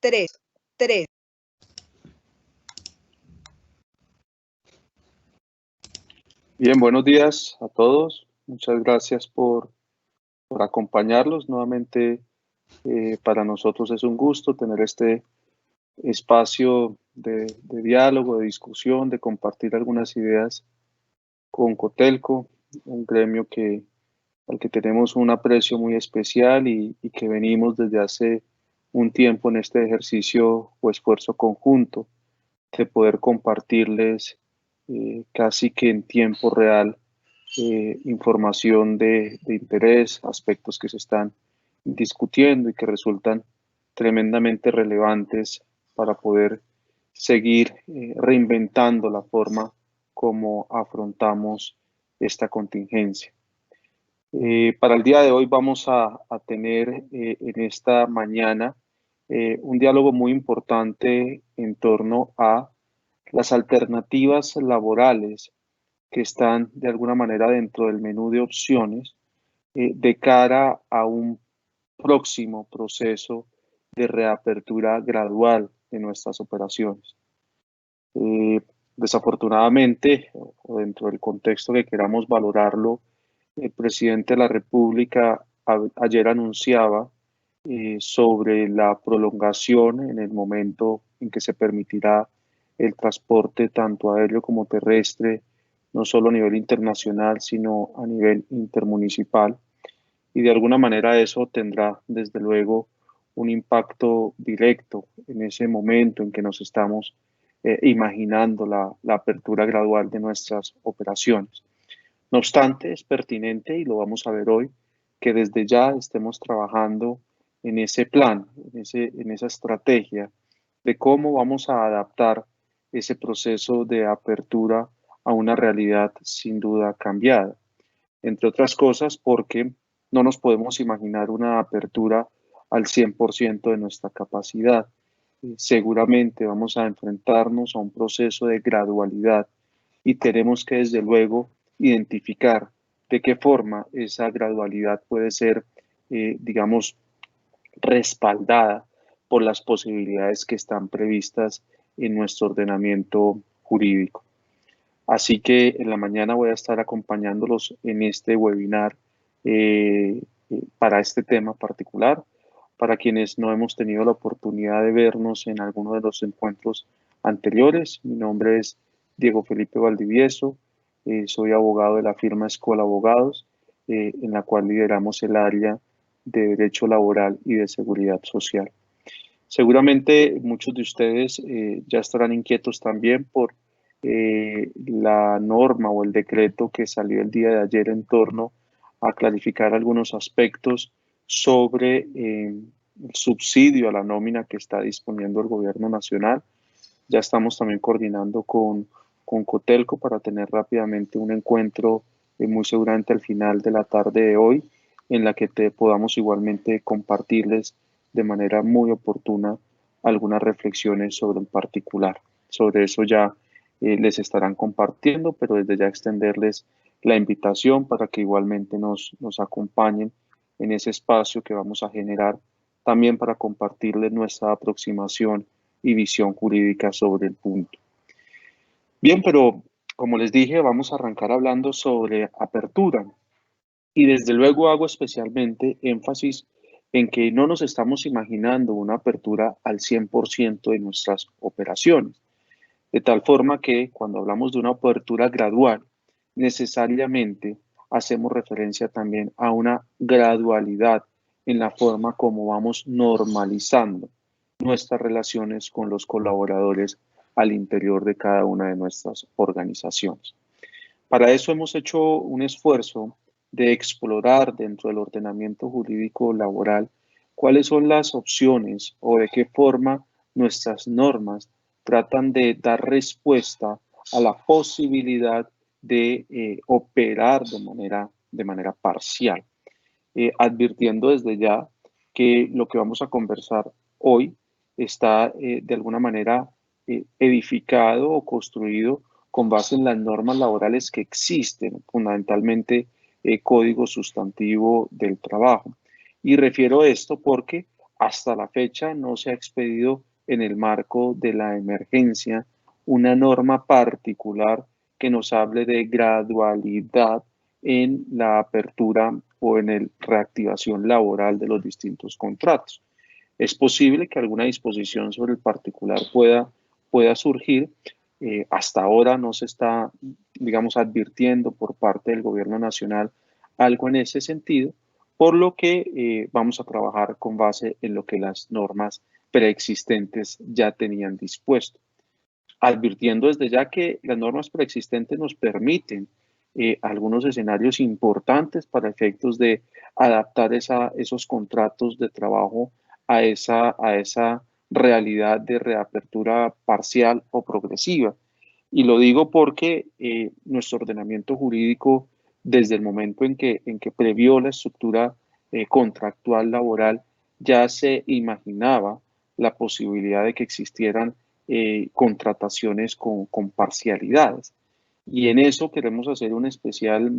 3, 3. Bien, buenos días a todos. Muchas gracias por acompañarlos. Nuevamente, para nosotros es un gusto tener este espacio de diálogo, de discusión, de compartir algunas ideas con Cotelco, un gremio al que tenemos un aprecio muy especial y que venimos desde hace un tiempo en este ejercicio o esfuerzo conjunto de poder compartirles casi que en tiempo real información de interés, aspectos que se están discutiendo y que resultan tremendamente relevantes para poder seguir reinventando la forma como afrontamos esta contingencia. Para el día de hoy vamos a tener en esta mañana un diálogo muy importante en torno a las alternativas laborales que están de alguna manera dentro del menú de opciones de cara a un próximo proceso de reapertura gradual de nuestras operaciones. Eh, Desafortunadamente, o dentro del contexto que queramos valorarlo, el presidente de la República ayer anunciaba sobre la prolongación en el momento en que se permitirá el transporte tanto aéreo como terrestre, no solo a nivel internacional, sino a nivel intermunicipal. Y de alguna manera eso tendrá, desde luego, un impacto directo en ese momento en que nos estamos imaginando la apertura gradual de nuestras operaciones. No obstante, es pertinente, y lo vamos a ver hoy, que desde ya estemos trabajando en ese plan, en esa estrategia de cómo vamos a adaptar ese proceso de apertura a una realidad sin duda cambiada. Entre otras cosas, porque no nos podemos imaginar una apertura al 100% de nuestra capacidad. Seguramente vamos a enfrentarnos a un proceso de gradualidad y tenemos que, desde luego, identificar de qué forma esa gradualidad puede ser, digamos, respaldada por las posibilidades que están previstas en nuestro ordenamiento jurídico. Así que en la mañana voy a estar acompañándolos en este webinar para este tema particular. Para quienes no hemos tenido la oportunidad de vernos en alguno de los encuentros anteriores, mi nombre es Diego Felipe Valdivieso, soy abogado de la firma Escola Abogados, en la cual lideramos el área de Derecho Laboral y de Seguridad Social. Seguramente muchos de ustedes ya estarán inquietos también por la norma o el decreto que salió el día de ayer en torno a clarificar algunos aspectos sobre el subsidio a la nómina que está disponiendo el gobierno nacional. Ya estamos también coordinando con Cotelco para tener rápidamente un encuentro muy seguramente al final de la tarde de hoy, en la que podamos igualmente compartirles de manera muy oportuna algunas reflexiones sobre el particular. Sobre eso ya les estarán compartiendo, pero desde ya extenderles la invitación para que igualmente nos acompañen en ese espacio que vamos a generar también para compartirles nuestra aproximación y visión jurídica sobre el punto. Bien, pero como les dije, vamos a arrancar hablando sobre apertura. Y desde luego hago especialmente énfasis en que no nos estamos imaginando una apertura al 100% de nuestras operaciones. De tal forma que cuando hablamos de una apertura gradual, necesariamente hacemos referencia también a una gradualidad en la forma como vamos normalizando nuestras relaciones con los colaboradores al interior de cada una de nuestras organizaciones. Para eso hemos hecho un esfuerzo de explorar dentro del ordenamiento jurídico laboral cuáles son las opciones o de qué forma nuestras normas tratan de dar respuesta a la posibilidad de operar de manera parcial, advirtiendo desde ya que lo que vamos a conversar hoy está de alguna manera edificado o construido con base en las normas laborales que existen, fundamentalmente Código Sustantivo del Trabajo. Y refiero esto porque hasta la fecha no se ha expedido en el marco de la emergencia una norma particular que nos hable de gradualidad en la apertura o en la reactivación laboral de los distintos contratos. Es posible que alguna disposición sobre el particular pueda surgir. Hasta ahora no se está, digamos, advirtiendo por parte del gobierno nacional algo en ese sentido, por lo que vamos a trabajar con base en lo que las normas preexistentes ya tenían dispuesto, advirtiendo desde ya que las normas preexistentes nos permiten algunos escenarios importantes para efectos de adaptar esos contratos de trabajo a esa realidad de reapertura parcial o progresiva. Y lo digo porque nuestro ordenamiento jurídico, desde el momento en que previó la estructura contractual laboral, ya se imaginaba la posibilidad de que existieran contrataciones con parcialidades. Y en eso queremos hacer un especial,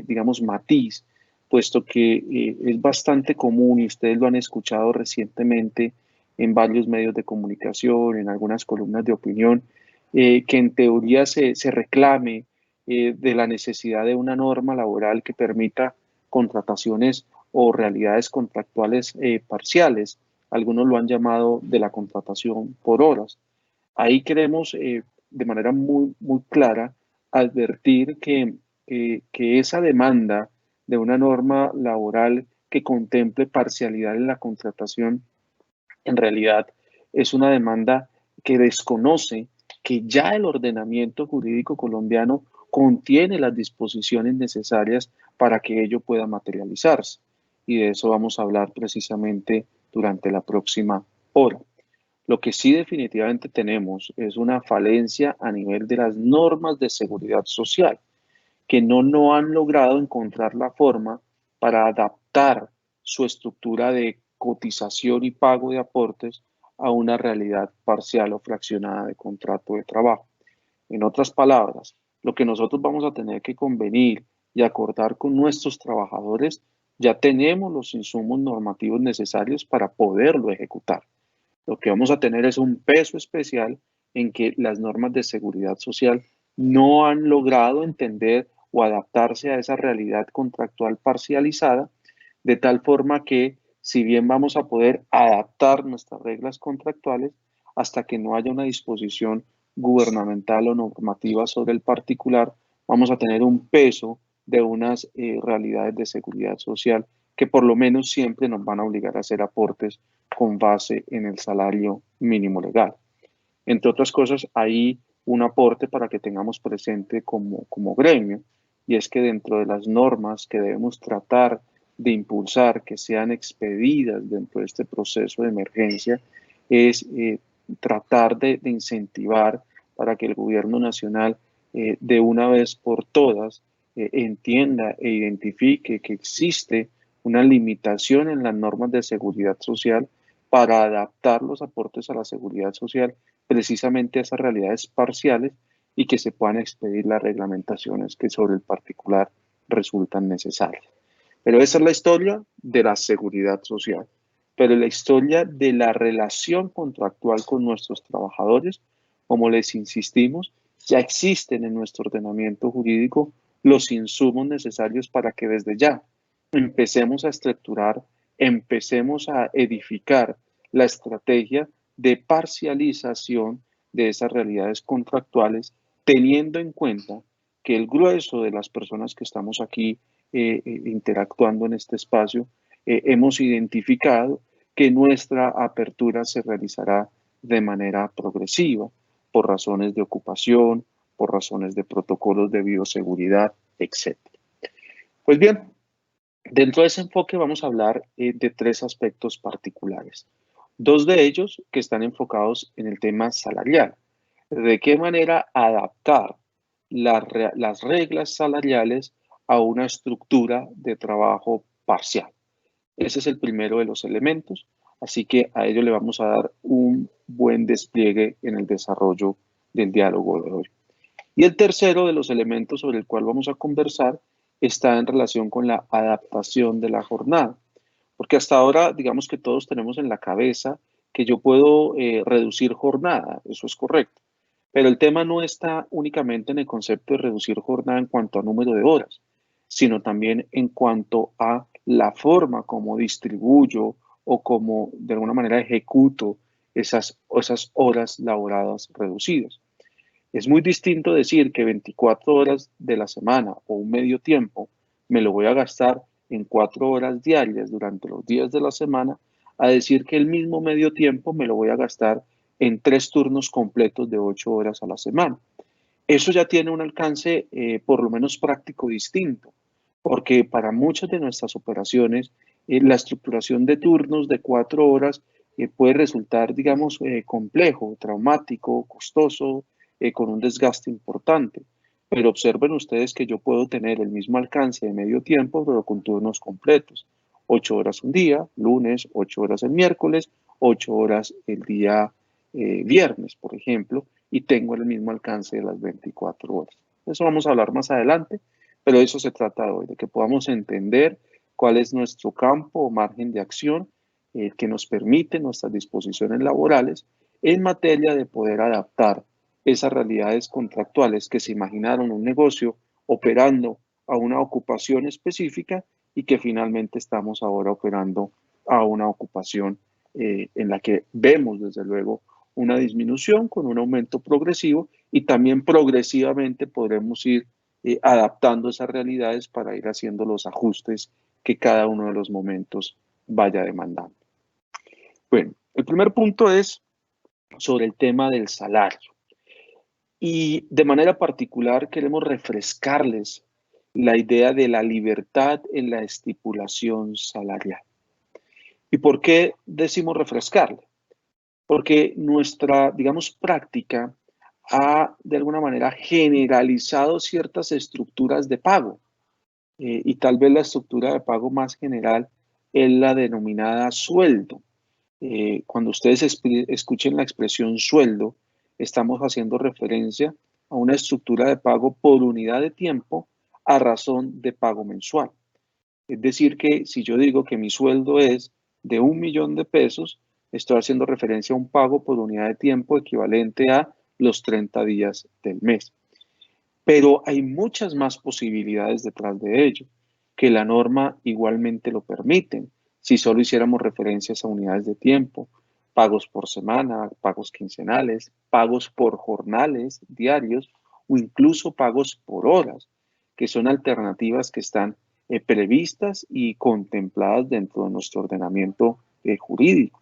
digamos, matiz, puesto que es bastante común y ustedes lo han escuchado recientemente en varios medios de comunicación, en algunas columnas de opinión, que en teoría se reclame de la necesidad de una norma laboral que permita contrataciones o realidades contractuales parciales. Algunos lo han llamado de la contratación por horas. Ahí queremos, de manera muy clara, advertir que esa demanda de una norma laboral que contemple parcialidad en la contratación, en realidad es una demanda que desconoce que ya el ordenamiento jurídico colombiano contiene las disposiciones necesarias para que ello pueda materializarse. Y de eso vamos a hablar precisamente durante la próxima hora. Lo que sí definitivamente tenemos es una falencia a nivel de las normas de seguridad social, que no han logrado encontrar la forma para adaptar su estructura de cotización y pago de aportes a una realidad parcial o fraccionada de contrato de trabajo. En otras palabras, lo que nosotros vamos a tener que convenir y acordar con nuestros trabajadores, ya tenemos los insumos normativos necesarios para poderlo ejecutar. Lo que vamos a tener es un peso especial en que las normas de seguridad social no han logrado entender o adaptarse a esa realidad contractual parcializada, de tal forma que si bien vamos a poder adaptar nuestras reglas contractuales, hasta que no haya una disposición gubernamental o normativa sobre el particular, vamos a tener un peso de unas realidades de seguridad social que por lo menos siempre nos van a obligar a hacer aportes con base en el salario mínimo legal. Entre otras cosas, hay un aporte para que tengamos presente como gremio, y es que dentro de las normas que debemos tratar de impulsar, que sean expedidas dentro de este proceso de emergencia, es tratar de incentivar para que el gobierno nacional de una vez por todas entienda e identifique que existe una limitación en las normas de seguridad social para adaptar los aportes a la seguridad social precisamente a esas realidades parciales y que se puedan expedir las reglamentaciones que sobre el particular resultan necesarias. Pero esa es la historia de la seguridad social. Pero la historia de la relación contractual con nuestros trabajadores, como les insistimos, ya existen en nuestro ordenamiento jurídico los insumos necesarios para que desde ya empecemos a estructurar, empecemos a edificar la estrategia de parcialización de esas realidades contractuales, teniendo en cuenta que el grueso de las personas que estamos aquí interactuando en este espacio, hemos identificado que nuestra apertura se realizará de manera progresiva por razones de ocupación, por razones de protocolos de bioseguridad, etc. Pues bien, dentro de ese enfoque vamos a hablar de tres aspectos particulares. Dos de ellos que están enfocados en el tema salarial. ¿De qué manera adaptar las reglas salariales a una estructura de trabajo parcial? Ese es el primero de los elementos, así que a ello le vamos a dar un buen despliegue en el desarrollo del diálogo de hoy. Y el tercero de los elementos sobre el cual vamos a conversar está en relación con la adaptación de la jornada, Porque hasta ahora, digamos que todos tenemos en la cabeza que yo puedo reducir jornada, eso es correcto. Pero el tema no está únicamente en el concepto de reducir jornada en cuanto a número de horas, sino también en cuanto a la forma como distribuyo o como de alguna manera ejecuto esas horas laboradas reducidas. Es muy distinto decir que 24 horas de la semana o un medio tiempo me lo voy a gastar en 4 horas diarias durante los días de la semana, a decir que el mismo medio tiempo me lo voy a gastar en 3 turnos completos de 8 horas a la semana. Eso ya tiene un alcance por lo menos práctico distinto, porque para muchas de nuestras operaciones la estructuración de turnos de 4 horas puede resultar, digamos, complejo, traumático, costoso, con un desgaste importante. Pero observen ustedes que yo puedo tener el mismo alcance de medio tiempo, pero con turnos completos. 8 horas un día, lunes, 8 horas el miércoles, 8 horas el día viernes, por ejemplo, y tengo el mismo alcance de las 24 horas. Eso vamos a hablar más adelante, pero de eso se trata hoy, de que podamos entender cuál es nuestro campo o margen de acción que nos permite nuestras disposiciones laborales en materia de poder adaptar esas realidades contractuales que se imaginaron un negocio operando a una ocupación específica y que finalmente estamos ahora operando a una ocupación en la que vemos desde luego una disminución con un aumento progresivo y también progresivamente podremos ir adaptando esas realidades para ir haciendo los ajustes que cada uno de los momentos vaya demandando. Bueno, el primer punto es sobre el tema del salario. Y de manera particular queremos refrescarles la idea de la libertad en la estipulación salarial. ¿Y por qué decimos refrescarle? Porque nuestra, digamos, práctica ha de alguna manera generalizado ciertas estructuras de pago y tal vez la estructura de pago más general es la denominada sueldo. Cuando ustedes escuchen la expresión sueldo, estamos haciendo referencia a una estructura de pago por unidad de tiempo a razón de pago mensual. Es decir, que si yo digo que mi sueldo es de 1.000.000 de pesos, estoy haciendo referencia a un pago por unidad de tiempo equivalente a los 30 días del mes. Pero hay muchas más posibilidades detrás de ello, que la norma igualmente lo permiten. Si solo hiciéramos referencias a unidades de tiempo, pagos por semana, pagos quincenales, pagos por jornales diarios o incluso pagos por horas, que son alternativas que están previstas y contempladas dentro de nuestro ordenamiento jurídico.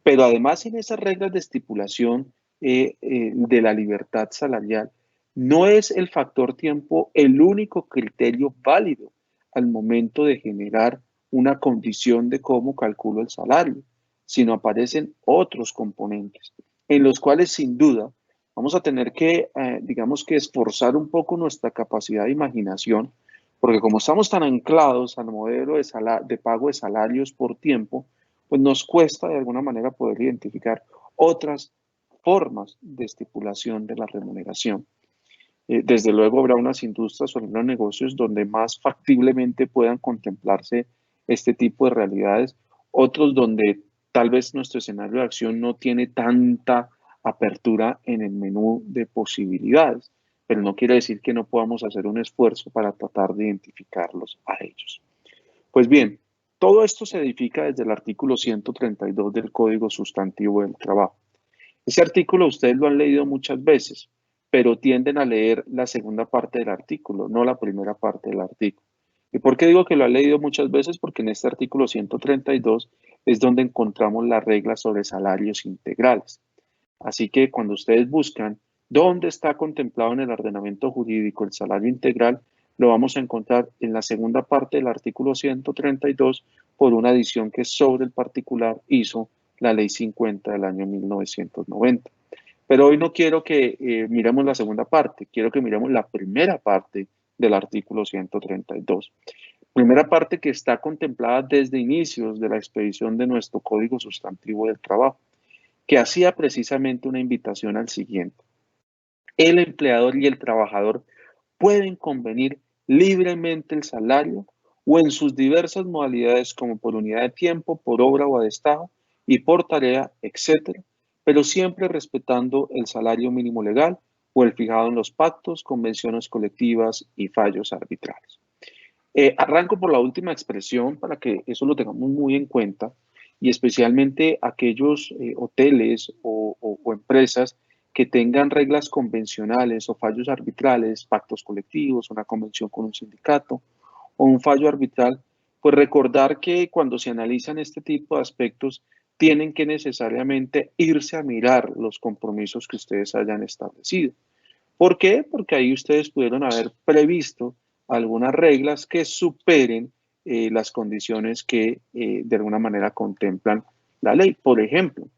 Pero además en esas reglas de estipulación de la libertad salarial, no es el factor tiempo el único criterio válido al momento de generar una condición de cómo calculo el salario, sino aparecen otros componentes en los cuales sin duda vamos a tener que, digamos que esforzar un poco nuestra capacidad de imaginación, porque como estamos tan anclados al modelo de pago de salarios por tiempo, pues nos cuesta de alguna manera poder identificar otras formas de estipulación de la remuneración. Desde luego habrá unas industrias o algunos negocios donde más factiblemente puedan contemplarse este tipo de realidades, otros donde tal vez nuestro escenario de acción no tiene tanta apertura en el menú de posibilidades, pero no quiere decir que no podamos hacer un esfuerzo para tratar de identificarlos a ellos. Pues bien, todo esto se edifica desde el artículo 132 del Código Sustantivo del Trabajo. Ese artículo ustedes lo han leído muchas veces, pero tienden a leer la segunda parte del artículo, no la primera parte del artículo. ¿Y por qué digo que lo han leído muchas veces? Porque en este artículo 132 es donde encontramos las reglas sobre salarios integrales. Así que cuando ustedes buscan dónde está contemplado en el ordenamiento jurídico el salario integral, lo vamos a encontrar en la segunda parte del artículo 132 por una adición que sobre el particular hizo la Ley 50 del año 1990. Pero hoy no quiero que miremos la segunda parte, quiero que miremos la primera parte del artículo 132. Primera parte que está contemplada desde inicios de la expedición de nuestro Código Sustantivo del Trabajo, que hacía precisamente una invitación al siguiente. El empleador y el trabajador pueden convenir libremente el salario o en sus diversas modalidades como por unidad de tiempo, por obra o a destajo y por tarea, etcétera, pero siempre respetando el salario mínimo legal o el fijado en los pactos, convenciones colectivas y fallos arbitrales. Arranco por la última expresión para que eso lo tengamos muy en cuenta y especialmente aquellos hoteles o empresas que tengan reglas convencionales o fallos arbitrales, pactos colectivos, una convención con un sindicato o un fallo arbitral, pues recordar que cuando se analizan este tipo de aspectos tienen que necesariamente irse a mirar los compromisos que ustedes hayan establecido. ¿Por qué? Porque ahí ustedes pudieron haber previsto algunas reglas que superen las condiciones que de alguna manera contemplan la ley. Por ejemplo,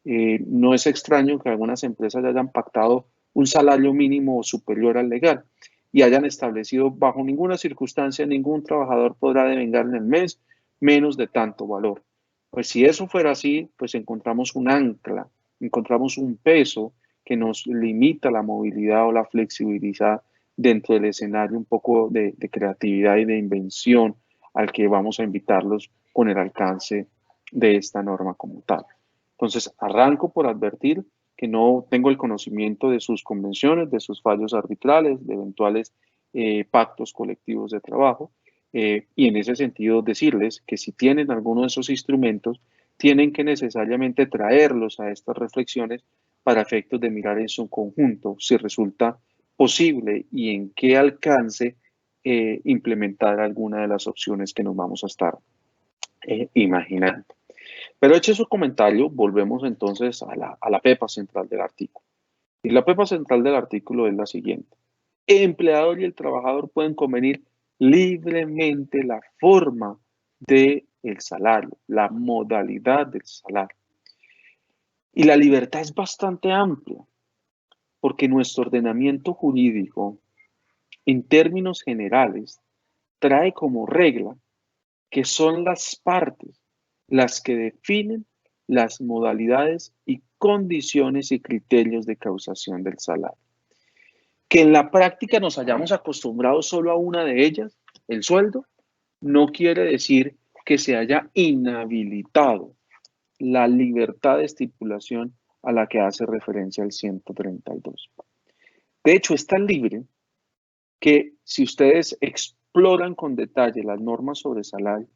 no es extraño que algunas empresas hayan pactado un salario mínimo superior al legal y hayan establecido bajo ninguna circunstancia ningún trabajador podrá devengar en el mes menos de tanto valor. Pues si eso fuera así, pues encontramos un ancla, encontramos un peso que nos limita la movilidad o la flexibilidad dentro del escenario un poco de creatividad y de invención al que vamos a invitarlos con el alcance de esta norma como tal. Entonces, arranco por advertir que no tengo el conocimiento de sus convenciones, de sus fallos arbitrales, de eventuales pactos colectivos de trabajo, y en ese sentido decirles que si tienen alguno de esos instrumentos, tienen que necesariamente traerlos a estas reflexiones para efectos de mirar en su conjunto si resulta posible y en qué alcance implementar alguna de las opciones que nos vamos a estar imaginando. Pero hecho su comentario, volvemos entonces a la pepa central del artículo. Y la pepa central del artículo es la siguiente. El empleador y el trabajador pueden convenir libremente la forma del salario, la modalidad del salario. Y la libertad es bastante amplia, porque nuestro ordenamiento jurídico, en términos generales, trae como regla que son las partes las que definen las modalidades y condiciones y criterios de causación del salario. Que en la práctica nos hayamos acostumbrado solo a una de ellas, el sueldo, no quiere decir que se haya inhabilitado la libertad de estipulación a la que hace referencia el 132. De hecho, es tan libre que si ustedes exploran con detalle las normas sobre salario,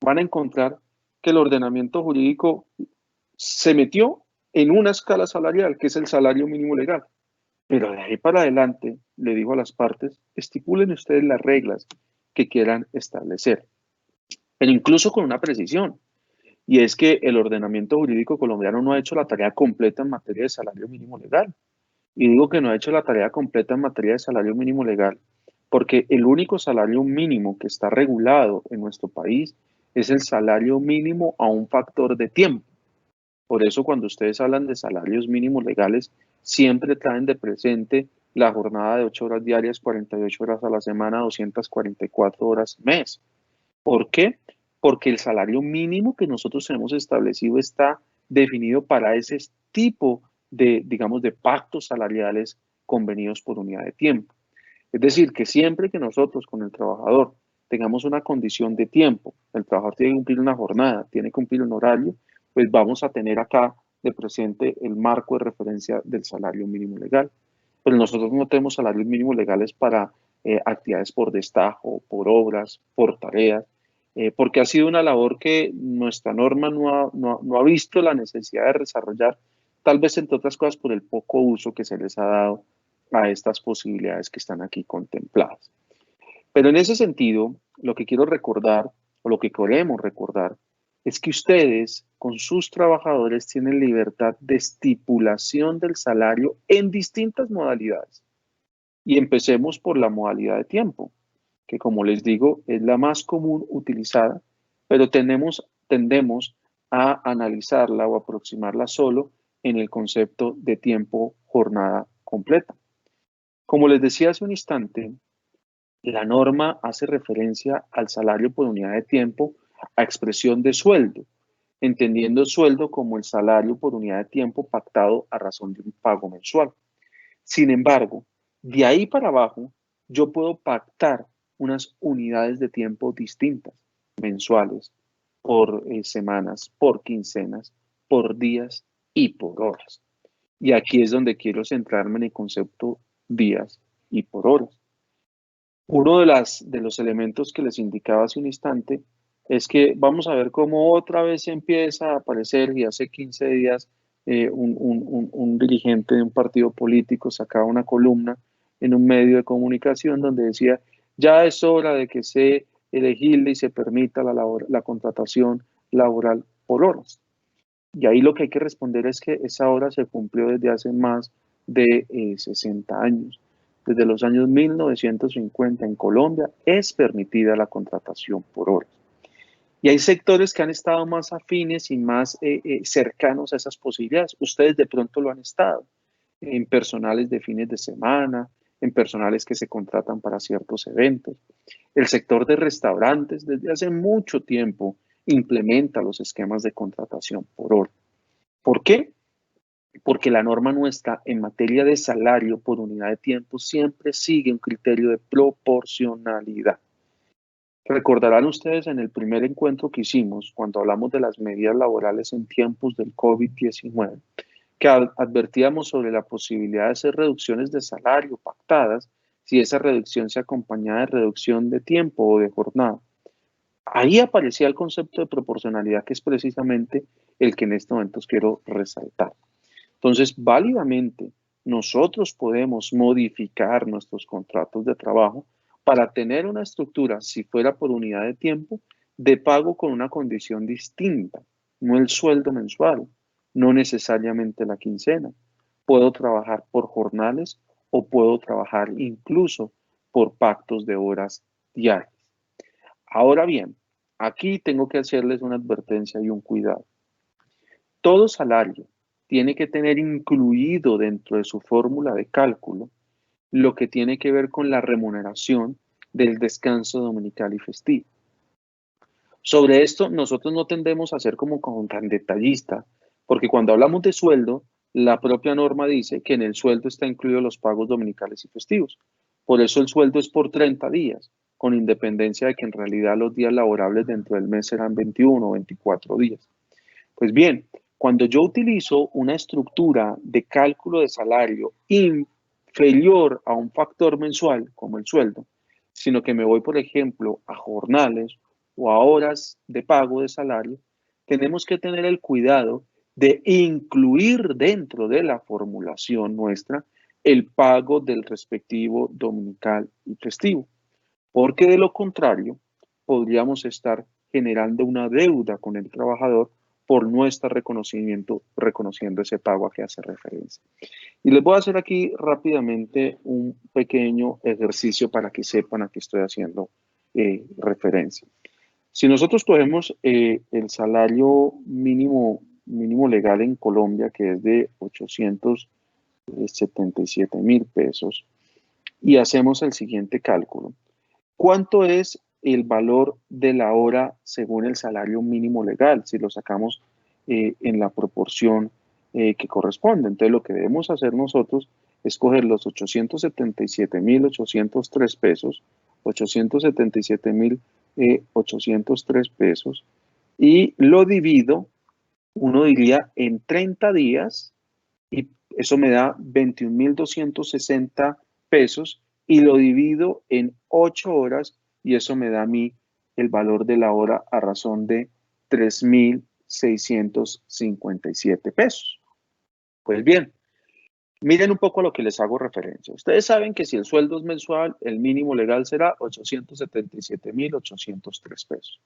van a encontrar que el ordenamiento jurídico se metió en una escala salarial, que es el salario mínimo legal. Pero de ahí para adelante, le digo a las partes, estipulen ustedes las reglas que quieran establecer, pero incluso con una precisión. Y es que el ordenamiento jurídico colombiano no ha hecho la tarea completa en materia de salario mínimo legal. Y digo que no ha hecho la tarea completa en materia de salario mínimo legal porque el único salario mínimo que está regulado en nuestro país es el salario mínimo a un factor de tiempo. Por eso cuando ustedes hablan de salarios mínimos legales, siempre traen de presente la jornada de 8 horas diarias, 48 horas a la semana, 244 horas mes. ¿Por qué? Porque el salario mínimo que nosotros hemos establecido está definido para ese tipo de, digamos, de pactos salariales convenidos por unidad de tiempo. Es decir, que siempre que nosotros con el trabajador tengamos una condición de tiempo, el trabajador tiene que cumplir una jornada, tiene que cumplir un horario, pues vamos a tener acá de presente el marco de referencia del salario mínimo legal. Pero nosotros no tenemos salarios mínimos legales para actividades por destajo, por obras, por tareas, porque ha sido una labor que nuestra norma no ha visto la necesidad de desarrollar, tal vez entre otras cosas por el poco uso que se les ha dado a estas posibilidades que están aquí contempladas. Pero en ese sentido, lo que quiero recordar, o lo que queremos recordar, es que ustedes con sus trabajadores tienen libertad de estipulación del salario en distintas modalidades. Y empecemos por la modalidad de tiempo, que como les digo es la más común utilizada, pero tendemos a analizarla o aproximarla solo en el concepto de tiempo jornada completa. Como les decía hace un instante, la norma hace referencia al salario por unidad de tiempo a expresión de sueldo, entendiendo sueldo como el salario por unidad de tiempo pactado a razón de un pago mensual. Sin embargo, de ahí para abajo, yo puedo pactar unas unidades de tiempo distintas, mensuales, por semanas, por quincenas, por días y por horas. Y aquí es donde quiero centrarme en el concepto días y por horas. Uno de los elementos que les indicaba hace un instante es que vamos a ver cómo otra vez empieza a aparecer, y hace 15 días un dirigente de un partido político sacaba una columna en un medio de comunicación donde decía, ya es hora de que se legisle y se permita la contratación laboral por horas. Y ahí lo que hay que responder es que esa hora se cumplió desde hace más de 60 años. Desde los años 1950 en Colombia es permitida la contratación por horas. Y hay sectores que han estado más afines y más cercanos a esas posibilidades. Ustedes de pronto lo han estado en personales de fines de semana, en personales que se contratan para ciertos eventos. El sector de restaurantes desde hace mucho tiempo implementa los esquemas de contratación por hora. ¿Por qué? Porque la norma nuestra en materia de salario por unidad de tiempo siempre sigue un criterio de proporcionalidad. Recordarán ustedes en el primer encuentro que hicimos, cuando hablamos de las medidas laborales en tiempos del COVID-19, que advertíamos sobre la posibilidad de hacer reducciones de salario pactadas si esa reducción se acompañaba de reducción de tiempo o de jornada. Ahí aparecía el concepto de proporcionalidad, que es precisamente el que en estos momentos quiero resaltar. Entonces, válidamente, nosotros podemos modificar nuestros contratos de trabajo para tener una estructura, si fuera por unidad de tiempo, de pago con una condición distinta, no el sueldo mensual, no necesariamente la quincena. Puedo trabajar por jornales o puedo trabajar incluso por pactos de horas diarias. Ahora bien, aquí tengo que hacerles una advertencia y un cuidado. Todo salario tiene que tener incluido dentro de su fórmula de cálculo lo que tiene que ver con la remuneración del descanso dominical y festivo. Sobre esto, nosotros no tendemos a ser como tan detallista, porque cuando hablamos de sueldo, la propia norma dice que en el sueldo está incluido los pagos dominicales y festivos. Por eso el sueldo es por 30 días, con independencia de que en realidad los días laborables dentro del mes serán 21 o 24 días. Pues bien, cuando yo utilizo una estructura de cálculo de salario inferior a un factor mensual, como el sueldo, sino que me voy, por ejemplo, a jornales o a horas de pago de salario, tenemos que tener el cuidado de incluir dentro de la formulación nuestra el pago del respectivo dominical y festivo, porque de lo contrario podríamos estar generando una deuda con el trabajador por no estar reconociendo ese pago a que hace referencia. Y les voy a hacer aquí rápidamente un pequeño ejercicio para que sepan a qué estoy haciendo referencia. Si nosotros cogemos el salario mínimo legal en Colombia, que es de 877.000 pesos, y hacemos el siguiente cálculo. ¿Cuánto es el valor de la hora según el salario mínimo legal? Si lo sacamos en la proporción que corresponde. Entonces, lo que debemos hacer nosotros es coger los 877.803 pesos, 877.803 pesos, y lo divido, uno diría, en 30 días, y eso me da 21.260 pesos, y lo divido en 8 horas, y eso me da a mí el valor de la hora a razón de 3.657 pesos. Pues bien, miren un poco a lo que les hago referencia. Ustedes saben que si el sueldo es mensual, el mínimo legal será 877.803 pesos.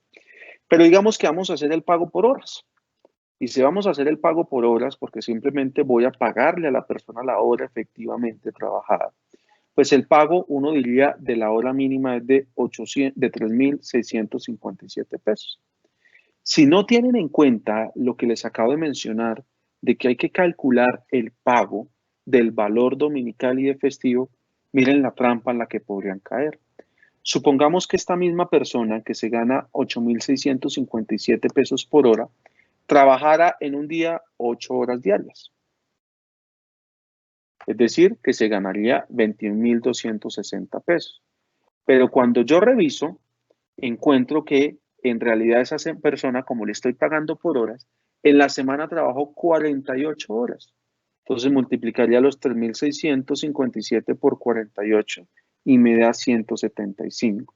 Pero digamos que vamos a hacer el pago por horas. Y si vamos a hacer el pago por horas, porque simplemente voy a pagarle a la persona la hora efectivamente trabajada, pues el pago, uno diría, de la hora mínima es de 3.657 pesos. Si no tienen en cuenta lo que les acabo de mencionar, de que hay que calcular el pago del valor dominical y de festivo, miren la trampa en la que podrían caer. Supongamos que esta misma persona que se gana 8.657 pesos por hora, trabajara en un día 8 horas diarias. Es decir, que se ganaría 21.260 pesos. Pero cuando yo reviso, encuentro que en realidad esa persona, como le estoy pagando por horas, en la semana trabajó 48 horas. Entonces multiplicaría los 3.657 por 48 y me da 175.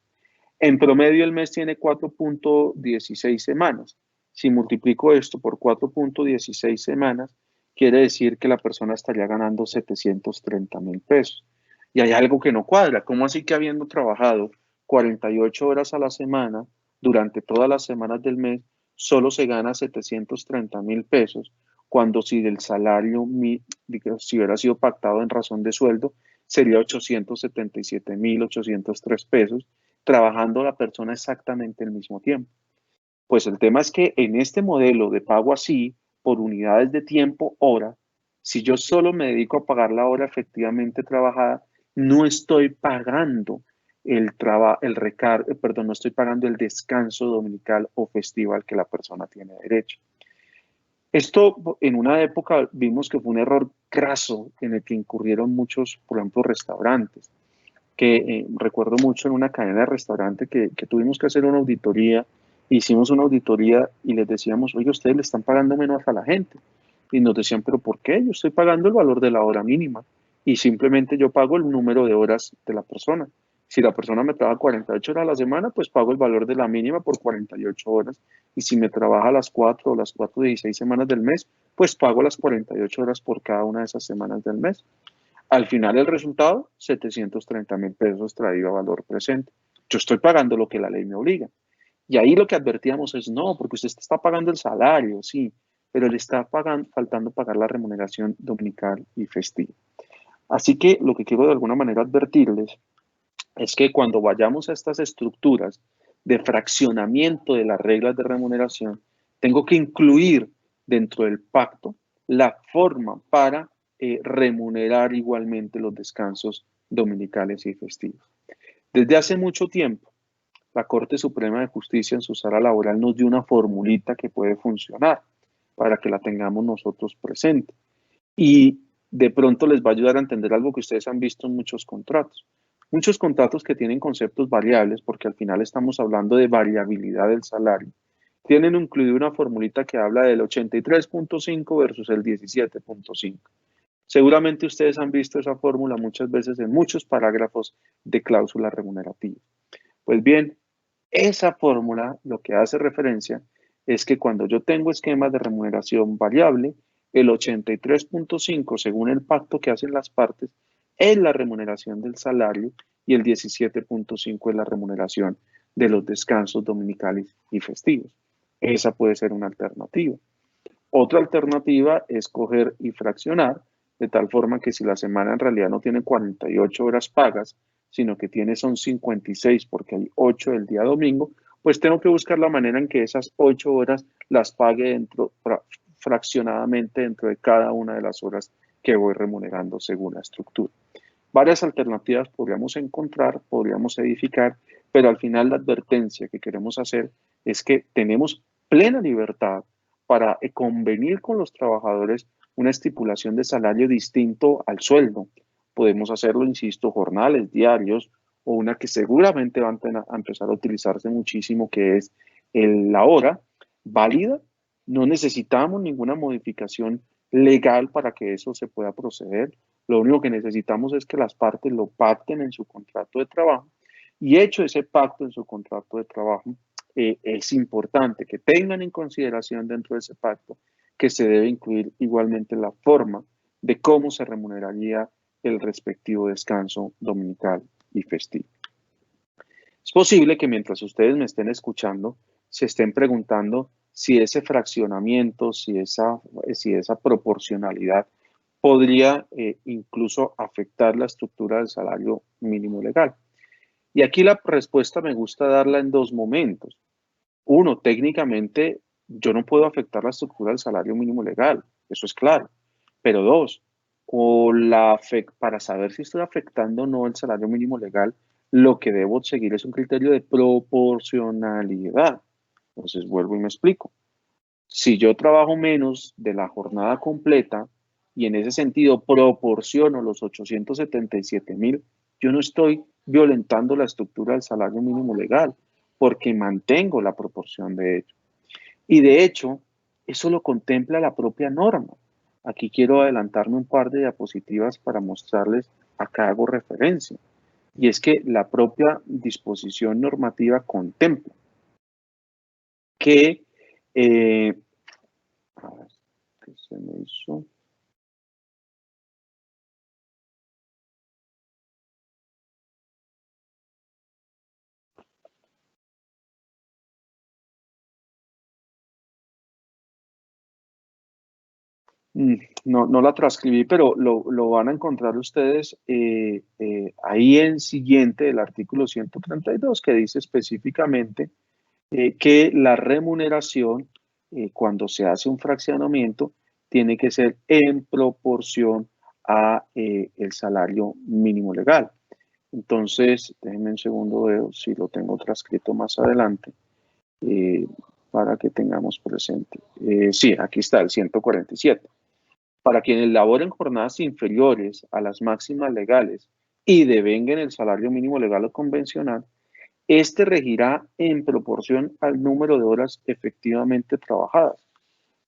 En promedio el mes tiene 4.16 semanas. Si multiplico esto por 4.16 semanas, quiere decir que la persona estaría ganando 730 mil pesos. Y hay algo que no cuadra. ¿Cómo así que habiendo trabajado 48 horas a la semana durante todas las semanas del mes, solo se gana 730 mil pesos? Cuando si el salario, si hubiera sido pactado en razón de sueldo, sería 877.803 pesos, trabajando la persona exactamente el mismo tiempo. Pues el tema es que en este modelo de pago así, por unidades de tiempo, hora, si yo solo me dedico a pagar la hora efectivamente trabajada, no estoy pagando no estoy pagando el descanso dominical o festival que la persona tiene derecho. Esto en una época vimos que fue un error graso en el que incurrieron muchos, por ejemplo, restaurantes, que recuerdo mucho en una cadena de restaurante que tuvimos que hacer una auditoría, hicimos una auditoría y les decíamos, oye, ustedes le están pagando menos a la gente. Y nos decían, pero ¿por qué? Yo estoy pagando el valor de la hora mínima y simplemente yo pago el número de horas de la persona. Si la persona me trabaja 48 horas a la semana, pues pago el valor de la mínima por 48 horas. Y si me trabaja las 4 o las 4 16 semanas del mes, pues pago las 48 horas por cada una de esas semanas del mes. Al final el resultado, 730 mil pesos traído a valor presente. Yo estoy pagando lo que la ley me obliga. Y ahí lo que advertíamos es, no, porque usted está pagando el salario, sí, pero le está faltando pagar la remuneración dominical y festiva. Así que lo que quiero de alguna manera advertirles es que cuando vayamos a estas estructuras de fraccionamiento de las reglas de remuneración, tengo que incluir dentro del pacto la forma para remunerar igualmente los descansos dominicales y festivos. Desde hace mucho tiempo, la Corte Suprema de Justicia en su sala laboral nos dio una formulita que puede funcionar para que la tengamos nosotros presente. Y de pronto les va a ayudar a entender algo que ustedes han visto en muchos contratos. Muchos contratos que tienen conceptos variables, porque al final estamos hablando de variabilidad del salario, tienen incluido una formulita que habla del 83.5 versus el 17.5. Seguramente ustedes han visto esa fórmula muchas veces en muchos parágrafos de cláusula remunerativa. Pues bien, esa fórmula lo que hace referencia es que cuando yo tengo esquemas de remuneración variable, el 83.5, según el pacto que hacen las partes, es la remuneración del salario y el 17.5 es la remuneración de los descansos dominicales y festivos. Esa puede ser una alternativa. Otra alternativa es coger y fraccionar, de tal forma que si la semana en realidad no tiene 48 horas pagas, sino que tiene son 56 porque hay 8 el día domingo, pues tengo que buscar la manera en que esas 8 horas las pague fraccionadamente dentro de cada una de las horas que voy remunerando según la estructura. Varias alternativas podríamos encontrar, podríamos edificar, pero al final la advertencia que queremos hacer es que tenemos plena libertad para convenir con los trabajadores una estipulación de salario distinto al sueldo. Podemos hacerlo, insisto, jornales, diarios, o una que seguramente va a empezar a utilizarse muchísimo, que es la hora válida. No necesitamos ninguna modificación legal para que eso se pueda proceder. Lo único que necesitamos es que las partes lo pacten en su contrato de trabajo y hecho ese pacto en su contrato de trabajo, es importante que tengan en consideración dentro de ese pacto que se debe incluir igualmente la forma de cómo se remuneraría el respectivo descanso dominical y festivo. Es posible que mientras ustedes me estén escuchando, se estén preguntando si ese fraccionamiento, si esa proporcionalidad podría incluso afectar la estructura del salario mínimo legal. Y aquí la respuesta me gusta darla en dos momentos. Uno, técnicamente yo no puedo afectar la estructura del salario mínimo legal, eso es claro. Pero dos, para saber si estoy afectando o no el salario mínimo legal, lo que debo seguir es un criterio de proporcionalidad. Entonces vuelvo y me explico. Si yo trabajo menos de la jornada completa y en ese sentido proporciono los 877.000, yo no estoy violentando la estructura del salario mínimo legal, porque mantengo la proporción de ello. Y de hecho, eso lo contempla la propia norma. Aquí quiero adelantarme un par de diapositivas para mostrarles a qué hago referencia. Y es que la propia disposición normativa contempla que, a ver, ¿qué se me hizo? No la transcribí, pero lo van a encontrar ustedes ahí en siguiente del artículo 132, que dice específicamente que la remuneración, cuando se hace un fraccionamiento, tiene que ser en proporción a el salario mínimo legal. Entonces, déjenme un segundo, veo si lo tengo transcrito más adelante, eh, para que tengamos presente. Sí, aquí está el 147. Para quienes laboren jornadas inferiores a las máximas legales y devenguen el salario mínimo legal o convencional, este regirá en proporción al número de horas efectivamente trabajadas,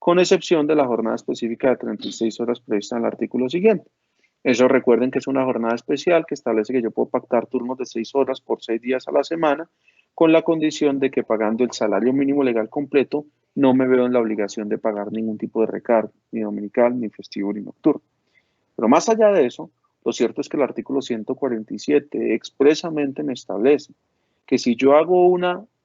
con excepción de la jornada específica de 36 horas prevista en el artículo siguiente. Eso recuerden que es una jornada especial que establece que yo puedo pactar turnos de 6 horas por 6 días a la semana, con la condición de que pagando el salario mínimo legal completo, no me veo en la obligación de pagar ningún tipo de recargo, ni dominical, ni festivo, ni nocturno. Pero más allá de eso, lo cierto es que el artículo 147 expresamente me establece que si yo hago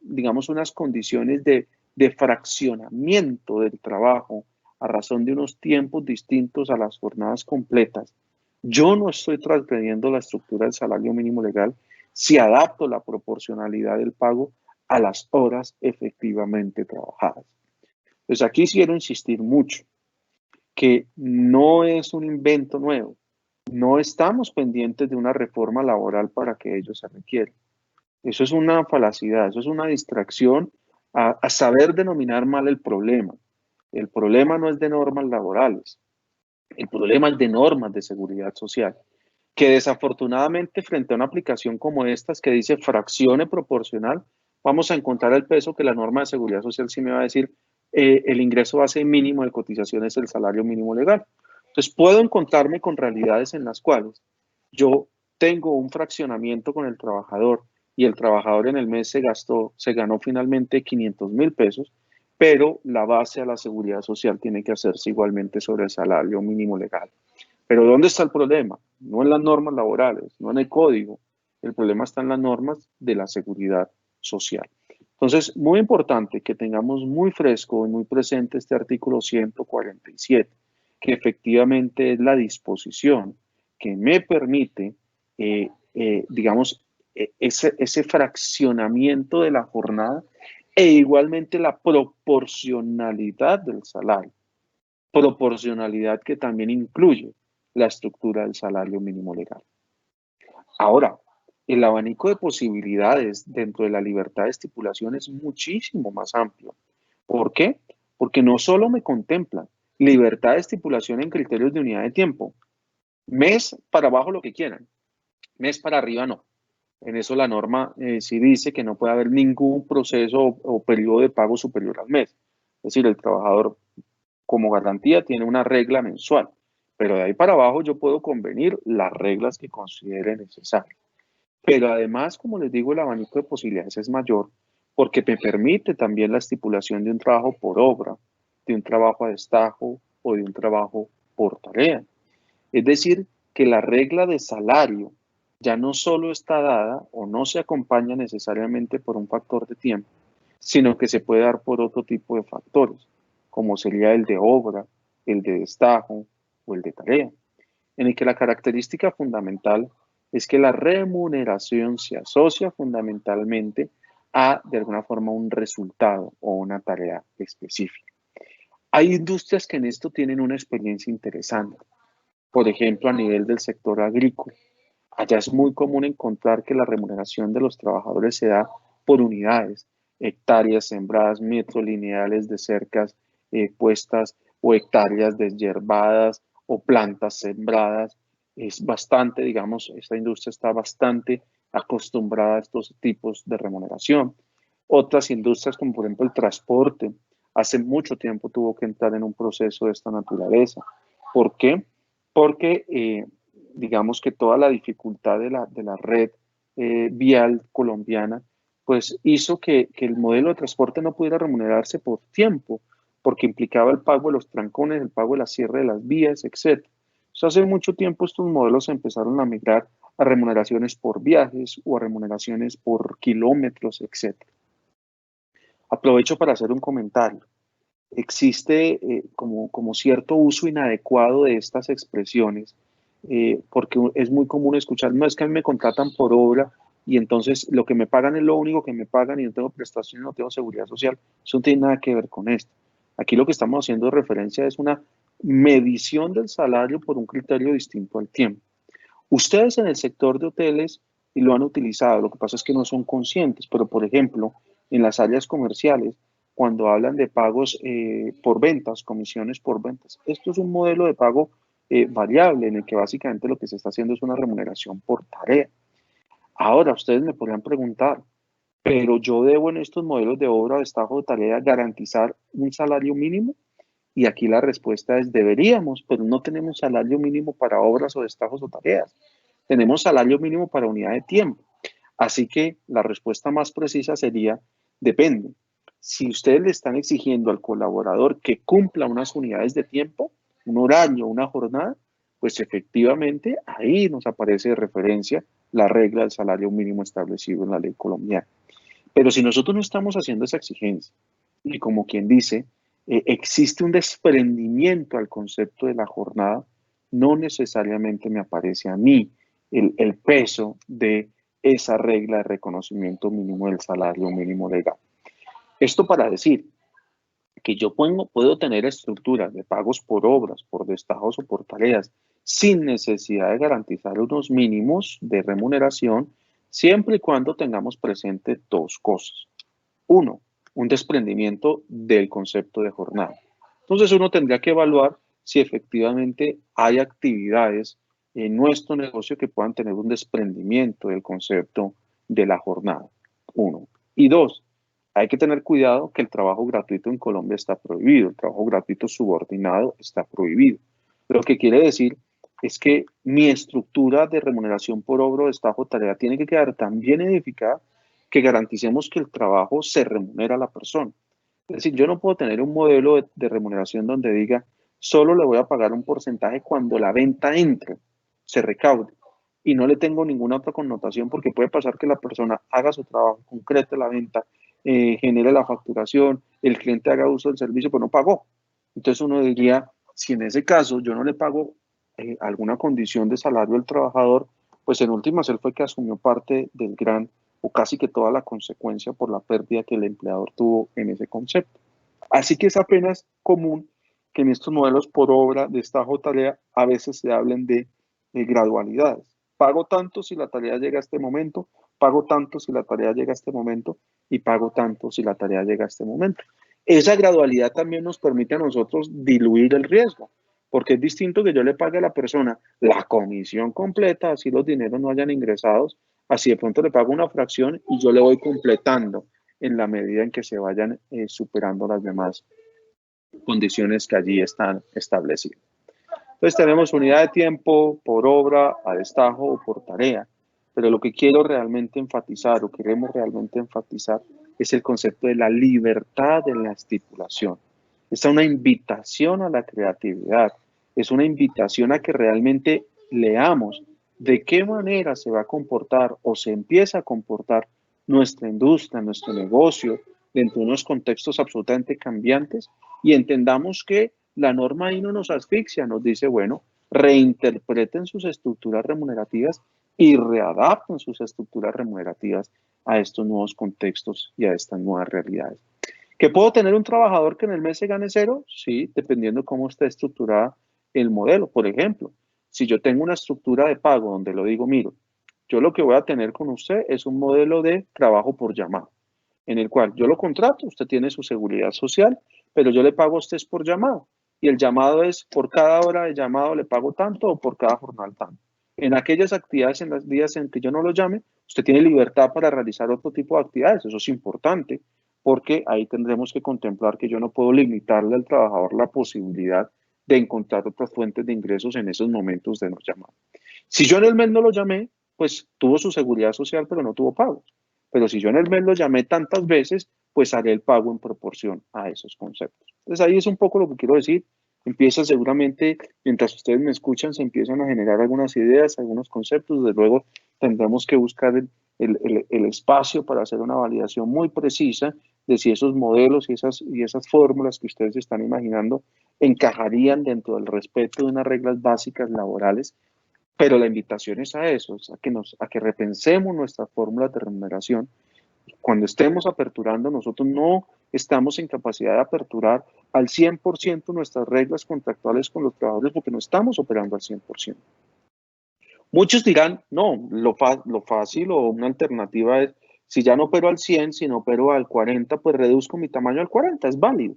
digamos, unas condiciones de fraccionamiento del trabajo a razón de unos tiempos distintos a las jornadas completas, yo no estoy transgrediendo la estructura del salario mínimo legal si adapto la proporcionalidad del pago a las horas efectivamente trabajadas. Entonces aquí quiero insistir mucho que no es un invento nuevo. No estamos pendientes de una reforma laboral para que ello se requiere. Eso es una falacidad, eso es una distracción a saber denominar mal el problema. El problema no es de normas laborales, el problema es de normas de seguridad social, que desafortunadamente frente a una aplicación como estas que dice fracción proporcional, vamos a encontrar el peso que la norma de seguridad social sí me va a decir el ingreso base mínimo de cotización es el salario mínimo legal. Entonces puedo encontrarme con realidades en las cuales yo tengo un fraccionamiento con el trabajador y el trabajador en el mes se ganó finalmente 500.000 pesos, pero la base a la seguridad social tiene que hacerse igualmente sobre el salario mínimo legal. Pero ¿dónde está el problema? No en las normas laborales, no en el código. El problema está en las normas de la seguridad social. Entonces, muy importante que tengamos muy fresco y muy presente este artículo 147, que efectivamente es la disposición que me permite, digamos, ese fraccionamiento de la jornada e igualmente la proporcionalidad del salario. Proporcionalidad que también incluye la estructura del salario mínimo legal. Ahora, el abanico de posibilidades dentro de la libertad de estipulación es muchísimo más amplio. ¿Por qué? Porque no solo me contempla libertad de estipulación en criterios de unidad de tiempo, mes para abajo lo que quieran, mes para arriba no. En eso la norma sí dice que no puede haber ningún proceso o periodo de pago superior al mes. Es decir, el trabajador como garantía tiene una regla mensual, pero de ahí para abajo yo puedo convenir las reglas que considere necesarias. Pero además, como les digo, el abanico de posibilidades es mayor porque me permite también la estipulación de un trabajo por obra, de un trabajo a destajo o de un trabajo por tarea. Es decir, que la regla de salario ya no solo está dada o no se acompaña necesariamente por un factor de tiempo, sino que se puede dar por otro tipo de factores, como sería el de obra, el de destajo o el de tarea, en el que la característica fundamental es que la remuneración se asocia fundamentalmente a, de alguna forma, un resultado o una tarea específica. Hay industrias que en esto tienen una experiencia interesante. Por ejemplo, a nivel del sector agrícola. Allá es muy común encontrar que la remuneración de los trabajadores se da por unidades, hectáreas sembradas, metros lineales de cercas puestas o hectáreas deshiervadas o plantas sembradas. Es bastante, digamos, esta industria está bastante acostumbrada a estos tipos de remuneración. Otras industrias, como por ejemplo el transporte, hace mucho tiempo tuvo que entrar en un proceso de esta naturaleza. ¿Por qué? Porque digamos que toda la dificultad de la red vial colombiana, pues hizo que el modelo de transporte no pudiera remunerarse por tiempo, porque implicaba el pago de los trancones, el pago de la cierre de las vías, etc. Entonces, hace mucho tiempo estos modelos empezaron a migrar a remuneraciones por viajes o a remuneraciones por kilómetros, etc. Aprovecho para hacer un comentario. Existe como cierto uso inadecuado de estas expresiones, porque es muy común escuchar, no es que a mí me contratan por obra y entonces lo que me pagan es lo único que me pagan y no tengo prestaciones, no tengo seguridad social. Eso no tiene nada que ver con esto. Aquí lo que estamos haciendo de referencia es una medición del salario por un criterio distinto al tiempo. Ustedes en el sector de hoteles y lo han utilizado, lo que pasa es que no son conscientes, pero por ejemplo, en las áreas comerciales, cuando hablan de pagos por ventas, comisiones por ventas, esto es un modelo de pago variable en el que básicamente lo que se está haciendo es una remuneración por tarea. Ahora, ustedes me podrían preguntar, pero yo debo en estos modelos de obra o de estajo de tarea garantizar un salario mínimo. Y aquí la respuesta es deberíamos, pero no tenemos salario mínimo para obras o destajos o tareas. Tenemos salario mínimo para unidad de tiempo. Así que la respuesta más precisa sería, depende. Si ustedes le están exigiendo al colaborador que cumpla unas unidades de tiempo, un horario, una jornada, pues efectivamente ahí nos aparece de referencia la regla del salario mínimo establecido en la ley colombiana. Pero si nosotros no estamos haciendo esa exigencia, y como quien dice, existe un desprendimiento al concepto de la jornada, no necesariamente me aparece a mí el peso de esa regla de reconocimiento mínimo del salario mínimo legal. Esto para decir que yo puedo tener estructuras de pagos por obras, por destajos o por tareas, sin necesidad de garantizar unos mínimos de remuneración, siempre y cuando tengamos presente dos cosas. Uno, un desprendimiento del concepto de jornada. Entonces uno tendría que evaluar si efectivamente hay actividades en nuestro negocio que puedan tener un desprendimiento del concepto de la jornada. Uno. Y dos, hay que tener cuidado que el trabajo gratuito en Colombia está prohibido, el trabajo gratuito subordinado está prohibido. Lo que quiere decir es que mi estructura de remuneración por obra o destajo tarea tiene que quedar tan bien edificada que garanticemos que el trabajo se remunera a la persona. Es decir, yo no puedo tener un modelo de remuneración donde diga, solo le voy a pagar un porcentaje cuando la venta entre, se recaude, y no le tengo ninguna otra connotación porque puede pasar que la persona haga su trabajo, concrete la venta, genere la facturación, el cliente haga uso del servicio, pero no pagó. Entonces uno diría, si en ese caso yo no le pago alguna condición de salario al trabajador, pues en últimas él fue que asumió parte del gran o casi que toda la consecuencia por la pérdida que el empleador tuvo en ese concepto. Así que es apenas común que en estos modelos por obra, destajo, tarea, a veces se hablen de gradualidades. Pago tanto si la tarea llega a este momento, pago tanto si la tarea llega a este momento y pago tanto si la tarea llega a este momento. Esa gradualidad también nos permite a nosotros diluir el riesgo, porque es distinto que yo le pague a la persona la comisión completa, así los dineros no hayan ingresados, así de pronto le pago una fracción y yo le voy completando en la medida en que se vayan superando las demás condiciones que allí están establecidas. Entonces tenemos unidad de tiempo por obra, a destajo o por tarea, pero lo que quiero realmente enfatizar o queremos realmente enfatizar es el concepto de la libertad en la estipulación. Es una invitación a la creatividad, es una invitación a que realmente leamos de qué manera se va a comportar o se empieza a comportar nuestra industria, nuestro negocio, dentro de unos contextos absolutamente cambiantes y entendamos que la norma ahí no nos asfixia, nos dice, bueno, reinterpreten sus estructuras remunerativas y readapten sus estructuras remunerativas a estos nuevos contextos y a estas nuevas realidades. ¿Que puedo tener un trabajador que en el mes se gane cero? Sí, dependiendo cómo esté estructurada el modelo. Por ejemplo, si yo tengo una estructura de pago donde lo digo, miro, yo lo que voy a tener con usted es un modelo de trabajo por llamada, en el cual yo lo contrato, usted tiene su seguridad social, pero yo le pago a usted por llamado. Y el llamado es por cada hora de llamado le pago tanto o por cada jornal tanto. En aquellas actividades, en los días en que yo no lo llame, usted tiene libertad para realizar otro tipo de actividades. Eso es importante, porque ahí tendremos que contemplar que yo no puedo limitarle al trabajador la posibilidad de encontrar otras fuentes de ingresos en esos momentos de no llamar. Si yo en el mes no lo llamé, pues tuvo su seguridad social, pero no tuvo pagos. Pero si yo en el mes lo llamé tantas veces, pues haré el pago en proporción a esos conceptos. Entonces ahí es un poco lo que quiero decir. Empieza seguramente, mientras ustedes me escuchan, se empiezan a generar algunas ideas, algunos conceptos. Desde luego tendremos que buscar el espacio para hacer una validación muy precisa de si esos modelos y esas fórmulas que ustedes están imaginando encajarían dentro del respeto de unas reglas básicas laborales, pero la invitación es a eso, es a que repensemos nuestras fórmulas de remuneración. Cuando estemos aperturando, nosotros no estamos en capacidad de aperturar al 100% nuestras reglas contractuales con los trabajadores porque no estamos operando al 100%. Muchos dirán, no, lo fácil o una alternativa es, si ya no opero al 100, si no opero al 40, pues reduzco mi tamaño al 40, es válido.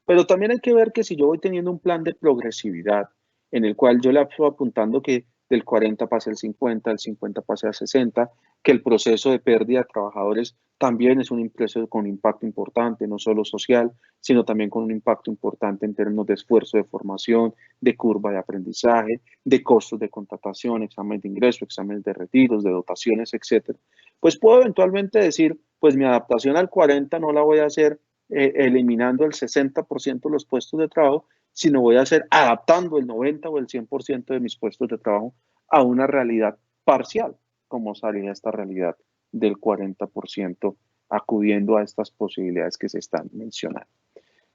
Pero también hay que ver que si yo voy teniendo un plan de progresividad en el cual yo le estoy apuntando que del 40 pase al 50, del 50 pase al 60, que el proceso de pérdida de trabajadores también es un proceso con impacto importante, no solo social, sino también con un impacto importante en términos de esfuerzo de formación, de curva de aprendizaje, de costos de contratación, exámenes de ingreso, exámenes de retiros, de dotaciones, etcétera. Pues puedo eventualmente decir, pues mi adaptación al 40 no la voy a hacer eliminando el 60% de los puestos de trabajo, sino voy a hacer adaptando el 90 o el 100% de mis puestos de trabajo a una realidad parcial, como sería esta realidad del 40% acudiendo a estas posibilidades que se están mencionando.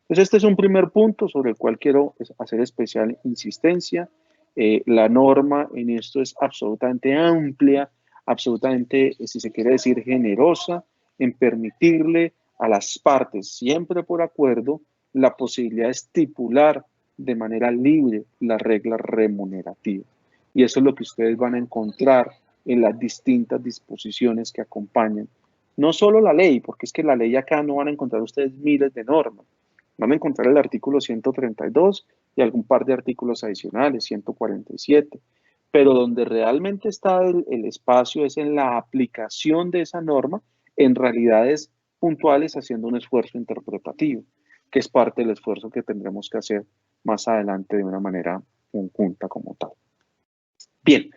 Entonces, este es un primer punto sobre el cual quiero hacer especial insistencia. La norma en esto es absolutamente amplia, absolutamente, si se quiere decir, generosa en permitirle a las partes, siempre por acuerdo, la posibilidad de estipular de manera libre las reglas remunerativas. Y eso es lo que ustedes van a encontrar en las distintas disposiciones que acompañan. No solo la ley, porque es que la ley acá no van a encontrar ustedes miles de normas. Van a encontrar el artículo 132 y algún par de artículos adicionales, 147. Pero donde realmente está el espacio es en la aplicación de esa norma en realidades puntuales haciendo un esfuerzo interpretativo, que es parte del esfuerzo que tendremos que hacer más adelante de una manera conjunta como tal. Bien,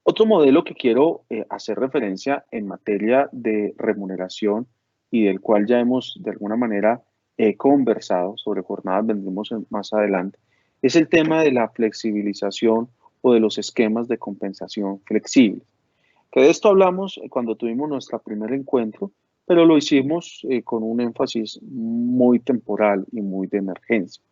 otro modelo que quiero hacer referencia en materia de remuneración y del cual ya hemos de alguna manera conversado sobre jornadas, vendremos más adelante, es el tema de la flexibilización o de los esquemas de compensación flexibles. Que de esto hablamos cuando tuvimos nuestro primer encuentro, pero lo hicimos con un énfasis muy temporal y muy de emergencia.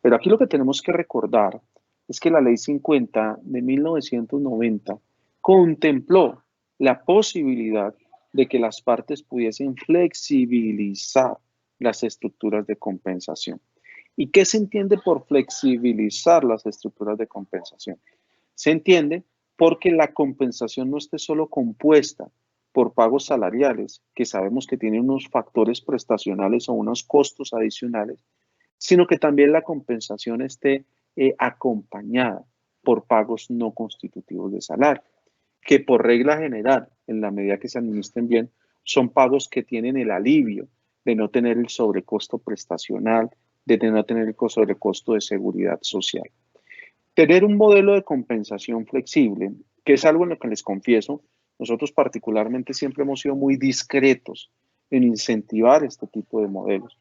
Pero aquí lo que tenemos que recordar es que la Ley 50 de 1990 contempló la posibilidad de que las partes pudiesen flexibilizar las estructuras de compensación. ¿Y qué se entiende por flexibilizar las estructuras de compensación? Se entiende porque la compensación no esté solo compuesta por pagos salariales, que sabemos que tienen unos factores prestacionales o unos costos adicionales, sino que también la compensación esté acompañada por pagos no constitutivos de salario, que por regla general, en la medida que se administren bien, son pagos que tienen el alivio de no tener el sobrecosto prestacional, de no tener el sobrecosto de seguridad social. Tener un modelo de compensación flexible, que es algo en lo que les confieso, nosotros particularmente siempre hemos sido muy discretos en incentivar este tipo de modelos.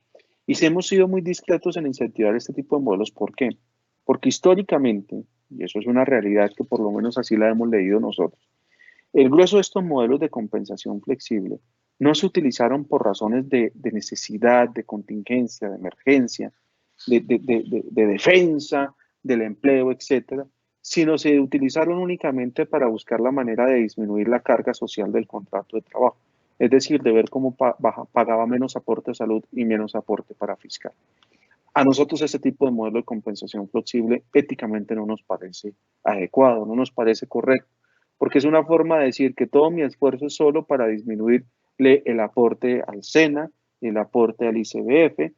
Y si hemos sido muy discretos en incentivar este tipo de modelos, ¿por qué? Porque históricamente, y eso es una realidad que por lo menos así la hemos leído nosotros, el grueso de estos modelos de compensación flexible no se utilizaron por razones de necesidad, de contingencia, de emergencia, de defensa del empleo, etcétera, sino se utilizaron únicamente para buscar la manera de disminuir la carga social del contrato de trabajo. Es decir, de ver cómo pagaba menos aporte a salud y menos aporte para fiscal. A nosotros ese tipo de modelo de compensación flexible éticamente no nos parece adecuado, no nos parece correcto, porque es una forma de decir que todo mi esfuerzo es solo para disminuirle el aporte al SENA, el aporte al ICBF,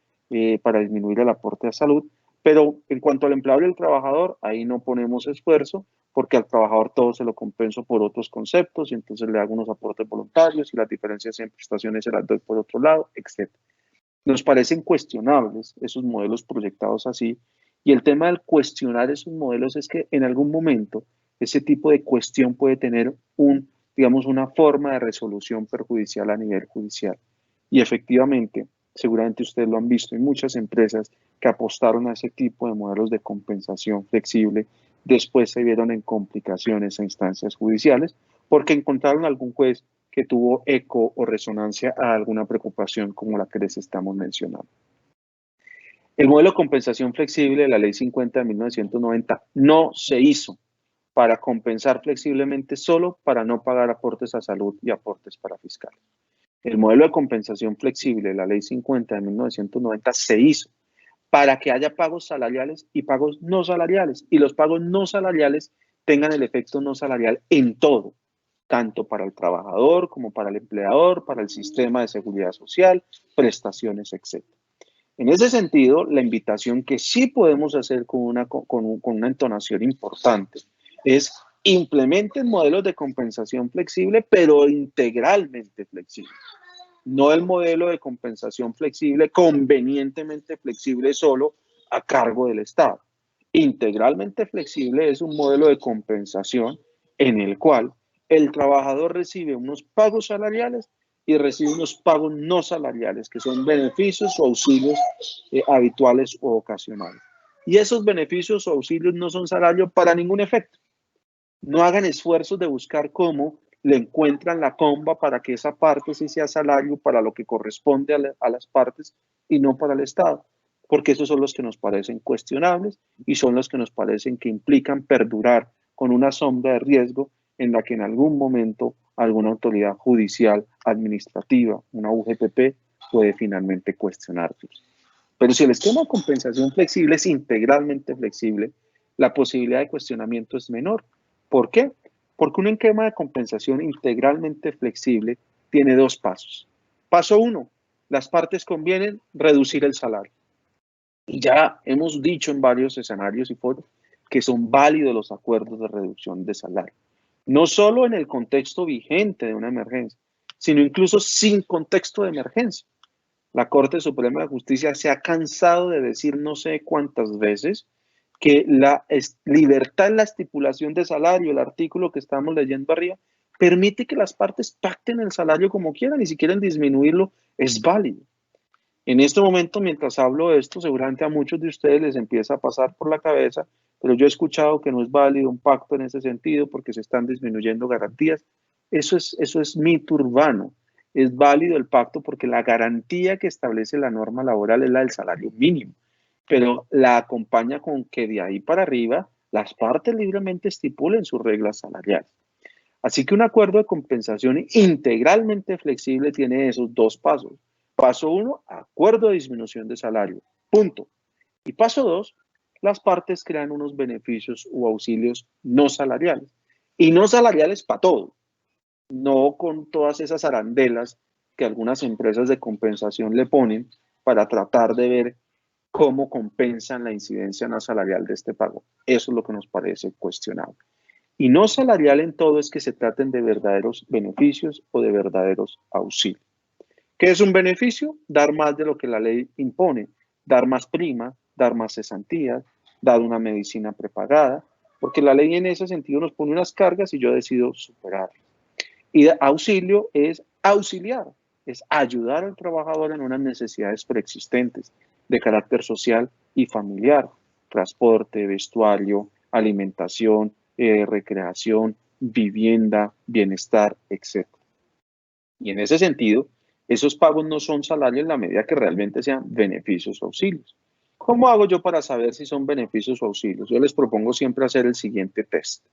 para disminuir el aporte a salud, pero en cuanto al empleado y el trabajador, ahí no ponemos esfuerzo porque al trabajador todo se lo compenso por otros conceptos y entonces le hago unos aportes voluntarios y las diferencias en prestaciones se las doy por otro lado, etc. Nos parecen cuestionables esos modelos proyectados así, y el tema del cuestionar esos modelos es que en algún momento ese tipo de cuestión puede tener digamos, una forma de resolución perjudicial a nivel judicial. Y efectivamente, seguramente ustedes lo han visto, hay muchas empresas que apostaron a ese tipo de modelos de compensación flexible, después se vieron en complicaciones a instancias judiciales porque encontraron algún juez que tuvo eco o resonancia a alguna preocupación como la que les estamos mencionando. El modelo de compensación flexible de la Ley 50 de 1990 no se hizo para compensar flexiblemente solo para no pagar aportes a salud y aportes para fiscales. El modelo de compensación flexible de la Ley 50 de 1990 se hizo para que haya pagos salariales y pagos no salariales, y los pagos no salariales tengan el efecto no salarial en todo, tanto para el trabajador como para el empleador, para el sistema de seguridad social, prestaciones, etc. En ese sentido, la invitación que sí podemos hacer con una entonación importante es implementen modelos de compensación flexible, pero integralmente flexible. No el modelo de compensación flexible, convenientemente flexible solo a cargo del Estado. Integralmente flexible es un modelo de compensación en el cual el trabajador recibe unos pagos salariales y recibe unos pagos no salariales, que son beneficios o auxilios habituales o ocasionales. Y esos beneficios o auxilios no son salario para ningún efecto. No hagan esfuerzos de buscar cómo le encuentran la comba para que esa parte sí sea salario para lo que corresponde a las partes y no para el Estado, porque esos son los que nos parecen cuestionables y son los que nos parecen que implican perdurar con una sombra de riesgo en la que en algún momento alguna autoridad judicial, administrativa, una UGPP, puede finalmente cuestionarse. Pero si el esquema de compensación flexible es integralmente flexible, la posibilidad de cuestionamiento es menor. ¿Por qué? Porque un esquema de compensación integralmente flexible tiene dos pasos. Paso uno, las partes convienen reducir el salario. Y ya hemos dicho en varios escenarios y foros que son válidos los acuerdos de reducción de salario. No solo en el contexto vigente de una emergencia, sino incluso sin contexto de emergencia. La Corte Suprema de Justicia se ha cansado de decir no sé cuántas veces que la libertad en la estipulación de salario, el artículo que estamos leyendo arriba, permite que las partes pacten el salario como quieran y si quieren disminuirlo, es válido. En este momento, mientras hablo de esto, seguramente a muchos de ustedes les empieza a pasar por la cabeza, pero yo he escuchado que no es válido un pacto en ese sentido porque se están disminuyendo garantías. Eso es mito urbano. Es válido el pacto porque la garantía que establece la norma laboral es la del salario mínimo, pero la acompaña con que de ahí para arriba las partes libremente estipulen sus reglas salariales. Así que un acuerdo de compensación integralmente flexible tiene esos dos pasos. Paso uno, acuerdo de disminución de salario. Punto. Y paso dos, las partes crean unos beneficios o auxilios no salariales. Y no salariales para todo. No con todas esas arandelas que algunas empresas de compensación le ponen para tratar de ver cómo compensan la incidencia no salarial de este pago. Eso es lo que nos parece cuestionable. Y no salarial en todo es que se traten de verdaderos beneficios o de verdaderos auxilios. ¿Qué es un beneficio? Dar más de lo que la ley impone, dar más prima, dar más cesantías, dar una medicina prepagada, porque la ley en ese sentido nos pone unas cargas y yo decido superarlas. Y auxilio es auxiliar, es ayudar al trabajador en unas necesidades preexistentes de carácter social y familiar, transporte, vestuario, alimentación, recreación, vivienda, bienestar, etc. Y en ese sentido, esos pagos no son salarios en la medida que realmente sean beneficios o auxilios. ¿Cómo hago yo para saber si son beneficios o auxilios? Yo les propongo siempre hacer el siguiente test.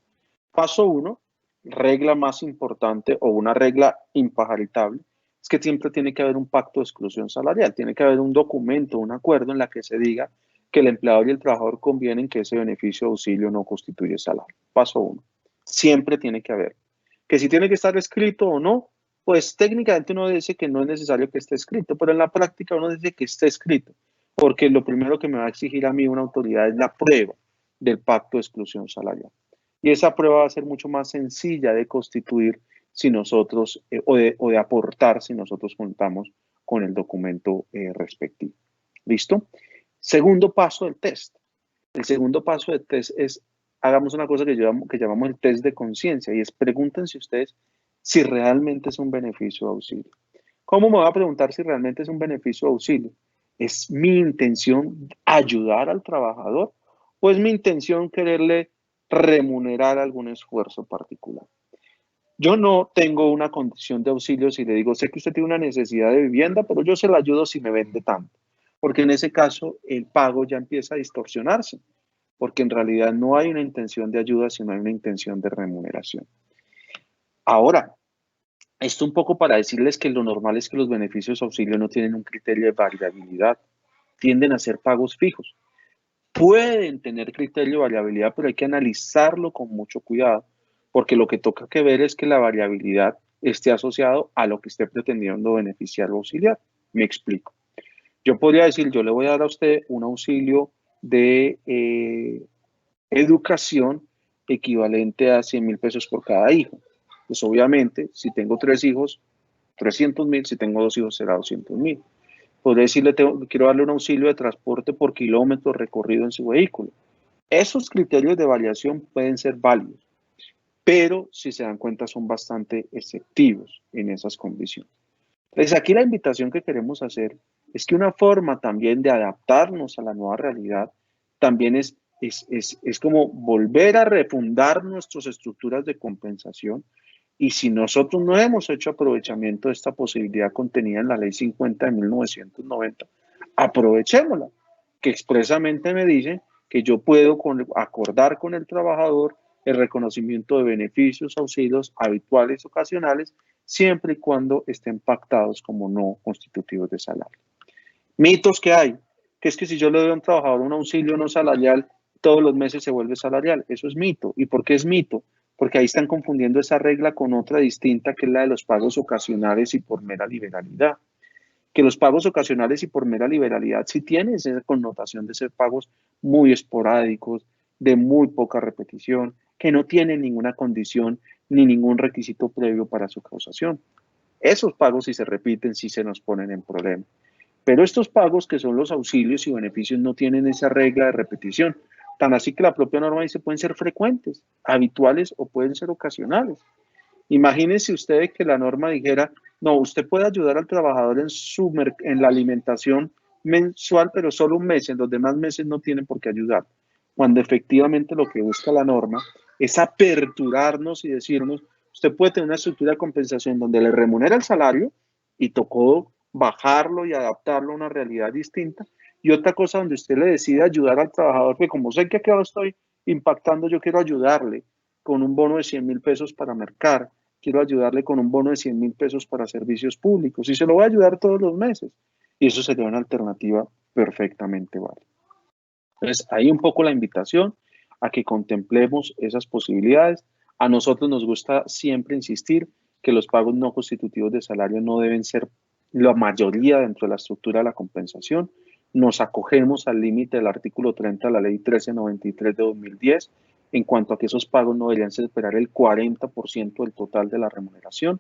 Paso uno, regla más importante o una regla impajaritable, es que siempre tiene que haber un pacto de exclusión salarial, tiene que haber un documento, un acuerdo en la que se diga que el empleador y el trabajador convienen que ese beneficio o auxilio no constituye salario. Paso uno, siempre tiene que haber. Que si tiene que estar escrito o no, pues técnicamente uno dice que no es necesario que esté escrito, pero en la práctica uno dice que esté escrito, porque lo primero que me va a exigir a mí una autoridad es la prueba del pacto de exclusión salarial. Y esa prueba va a ser mucho más sencilla de constituir si nosotros, o de aportar si nosotros contamos con el documento respectivo. ¿Listo? Segundo paso del test. El segundo paso del test es, hagamos una cosa que llamamos el test de conciencia, y es pregúntense ustedes si realmente es un beneficio de auxilio. ¿Cómo me voy a preguntar si realmente es un beneficio de auxilio? ¿Es mi intención ayudar al trabajador o es mi intención quererle remunerar algún esfuerzo particular? Yo no tengo una condición de auxilio si le digo, sé que usted tiene una necesidad de vivienda, pero yo se la ayudo si me vende tanto. Porque en ese caso el pago ya empieza a distorsionarse, porque en realidad no hay una intención de ayuda, sino hay una intención de remuneración. Ahora, esto un poco para decirles que lo normal es que los beneficios de auxilio no tienen un criterio de variabilidad, tienden a ser pagos fijos. Pueden tener criterio de variabilidad, pero hay que analizarlo con mucho cuidado, porque lo que toca que ver es que la variabilidad esté asociado a lo que esté pretendiendo beneficiar o auxiliar. Me explico. Yo podría decir, yo le voy a dar a usted un auxilio de educación equivalente a 100 mil pesos por cada hijo. Pues obviamente, si tengo 3 hijos, 300.000, si tengo 2 hijos será 200.000. Podría decirle, quiero darle un auxilio de transporte por kilómetro recorrido en su vehículo. Esos criterios de variación pueden ser válidos, pero si se dan cuenta son bastante exceptivos en esas condiciones. Entonces aquí la invitación que queremos hacer es que una forma también de adaptarnos a la nueva realidad también es como volver a refundar nuestras estructuras de compensación. Y si nosotros no hemos hecho aprovechamiento de esta posibilidad contenida en la Ley 50 de 1990, aprovechémosla, que expresamente me dice que yo puedo acordar con el trabajador el reconocimiento de beneficios, auxilios habituales, ocasionales, siempre y cuando estén pactados como no constitutivos de salario. Mitos que hay, que es que si yo le doy a un trabajador un auxilio no salarial, todos los meses se vuelve salarial. Eso es mito. ¿Y por qué es mito? Porque ahí están confundiendo esa regla con otra distinta, que es la de los pagos ocasionales y por mera liberalidad. Que los pagos ocasionales y por mera liberalidad sí tienen esa connotación de ser pagos muy esporádicos, de muy poca repetición, que no tienen ninguna condición ni ningún requisito previo para su causación. Esos pagos, si se repiten, sí se nos ponen en problema. Pero estos pagos, que son los auxilios y beneficios, no tienen esa regla de repetición. Tan así que la propia norma dice pueden ser frecuentes, habituales o pueden ser ocasionales. Imagínense ustedes que la norma dijera, no, usted puede ayudar al trabajador en la alimentación mensual, pero solo un mes, en los demás meses no tienen por qué ayudar. Cuando efectivamente lo que busca la norma es aperturarnos y decirnos, usted puede tener una estructura de compensación donde le remunera el salario y tocó bajarlo y adaptarlo a una realidad distinta, y otra cosa donde usted le decide ayudar al trabajador, que como sé que aquí ahora estoy impactando, yo quiero ayudarle con un bono de 100.000 pesos para mercar, quiero ayudarle con un bono de 100.000 pesos para servicios públicos y se lo voy a ayudar todos los meses. Y eso sería una alternativa perfectamente válida. Entonces, ahí un poco la invitación a que contemplemos esas posibilidades. A nosotros nos gusta siempre insistir que los pagos no constitutivos de salario no deben ser la mayoría dentro de la estructura de la compensación. Nos acogemos al límite del artículo 30 de la ley 1393 de 2010 en cuanto a que esos pagos no deberían superar el 40% del total de la remuneración.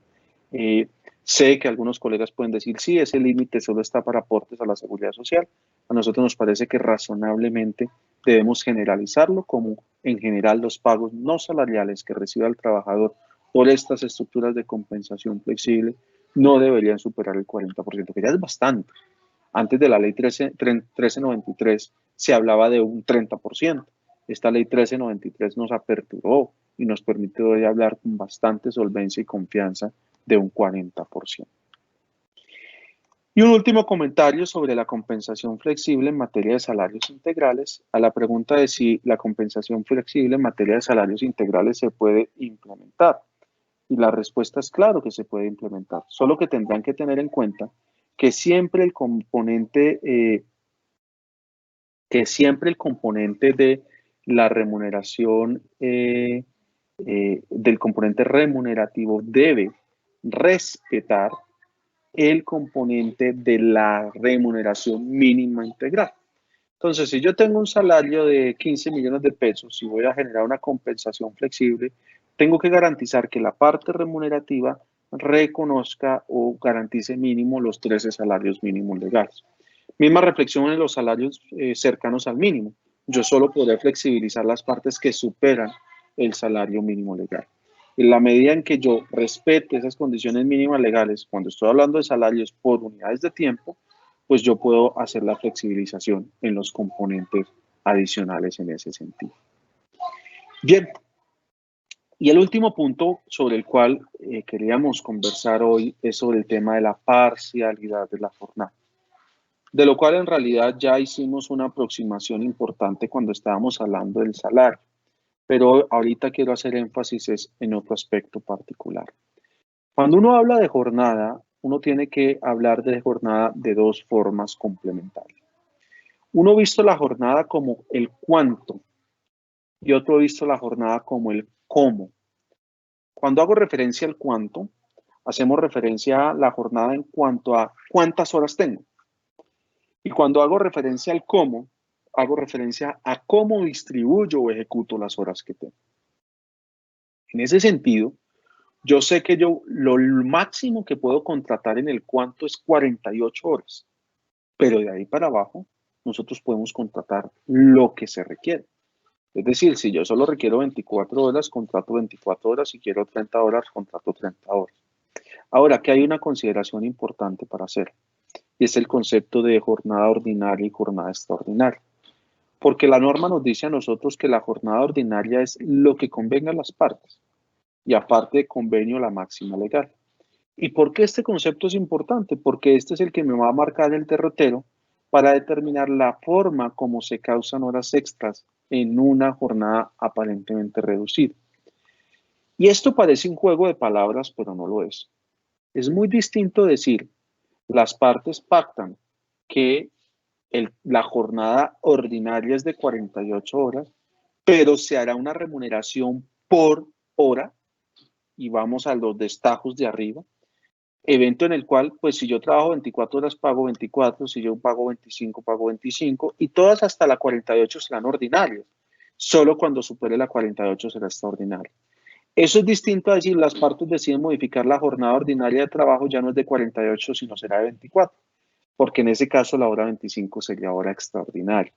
Sé que algunos colegas pueden decir, sí, ese límite solo está para aportes a la seguridad social. A nosotros nos parece que razonablemente debemos generalizarlo, como en general los pagos no salariales que recibe el trabajador por estas estructuras de compensación flexible no deberían superar el 40%, que ya es bastante. Antes de la ley 1393 se hablaba de un 30%. Esta ley 1393 nos aperturó y nos permite hoy hablar con bastante solvencia y confianza de un 40%. Y un último comentario sobre la compensación flexible en materia de salarios integrales. A la pregunta de si la compensación flexible en materia de salarios integrales se puede implementar. Y la respuesta es claro que se puede implementar, solo que tendrán que tener en cuenta que siempre el componente, de la remuneración, del componente remunerativo debe respetar el componente de la remuneración mínima integral. Entonces, si yo tengo un salario de 15 millones de pesos y voy a generar una compensación flexible, tengo que garantizar que la parte remunerativa reconozca o garantice mínimo los 13 salarios mínimos legales. Misma reflexión en los salarios cercanos al mínimo. Yo solo podré flexibilizar las partes que superan el salario mínimo legal. En la medida en que yo respete esas condiciones mínimas legales, cuando estoy hablando de salarios por unidades de tiempo, pues yo puedo hacer la flexibilización en los componentes adicionales en ese sentido. Bien, y el último punto sobre el cual queríamos conversar hoy es sobre el tema de la parcialidad de la jornada, de lo cual en realidad ya hicimos una aproximación importante cuando estábamos hablando del salario, pero ahorita quiero hacer énfasis en otro aspecto particular. Cuando uno habla de jornada, uno tiene que hablar de jornada de dos formas complementarias. Uno ha visto la jornada como el cuánto y otro ha visto la jornada como el cómo. Cuando hago referencia al cuánto, hacemos referencia a la jornada en cuanto a cuántas horas tengo. Y cuando hago referencia al cómo, hago referencia a cómo distribuyo o ejecuto las horas que tengo. En ese sentido, yo sé que yo lo máximo que puedo contratar en el cuánto es 48 horas, pero de ahí para abajo nosotros podemos contratar lo que se requiere. Es decir, si yo solo requiero 24 horas, contrato 24 horas, si quiero 30 horas, contrato 30 horas. Ahora, aquí hay una consideración importante para hacer, y es el concepto de jornada ordinaria y jornada extraordinaria. Porque la norma nos dice a nosotros que la jornada ordinaria es lo que convenga a las partes, y aparte de convenio, la máxima legal. ¿Y por qué este concepto es importante? Porque este es el que me va a marcar el derrotero para determinar la forma como se causan horas extras en una jornada aparentemente reducida. Y esto parece un juego de palabras, pero no lo es. Es muy distinto decir, las partes pactan que la jornada ordinaria es de 48 horas, pero se hará una remuneración por hora, y vamos a los destajos de arriba, evento en el cual, pues si yo trabajo 24 horas, pago 24, si yo pago 25, pago 25, y todas hasta la 48 serán ordinarias. Solo cuando supere la 48 será extraordinaria. Eso es distinto a decir, las partes deciden modificar la jornada ordinaria de trabajo, ya no es de 48, sino será de 24, porque en ese caso la hora 25 sería hora extraordinaria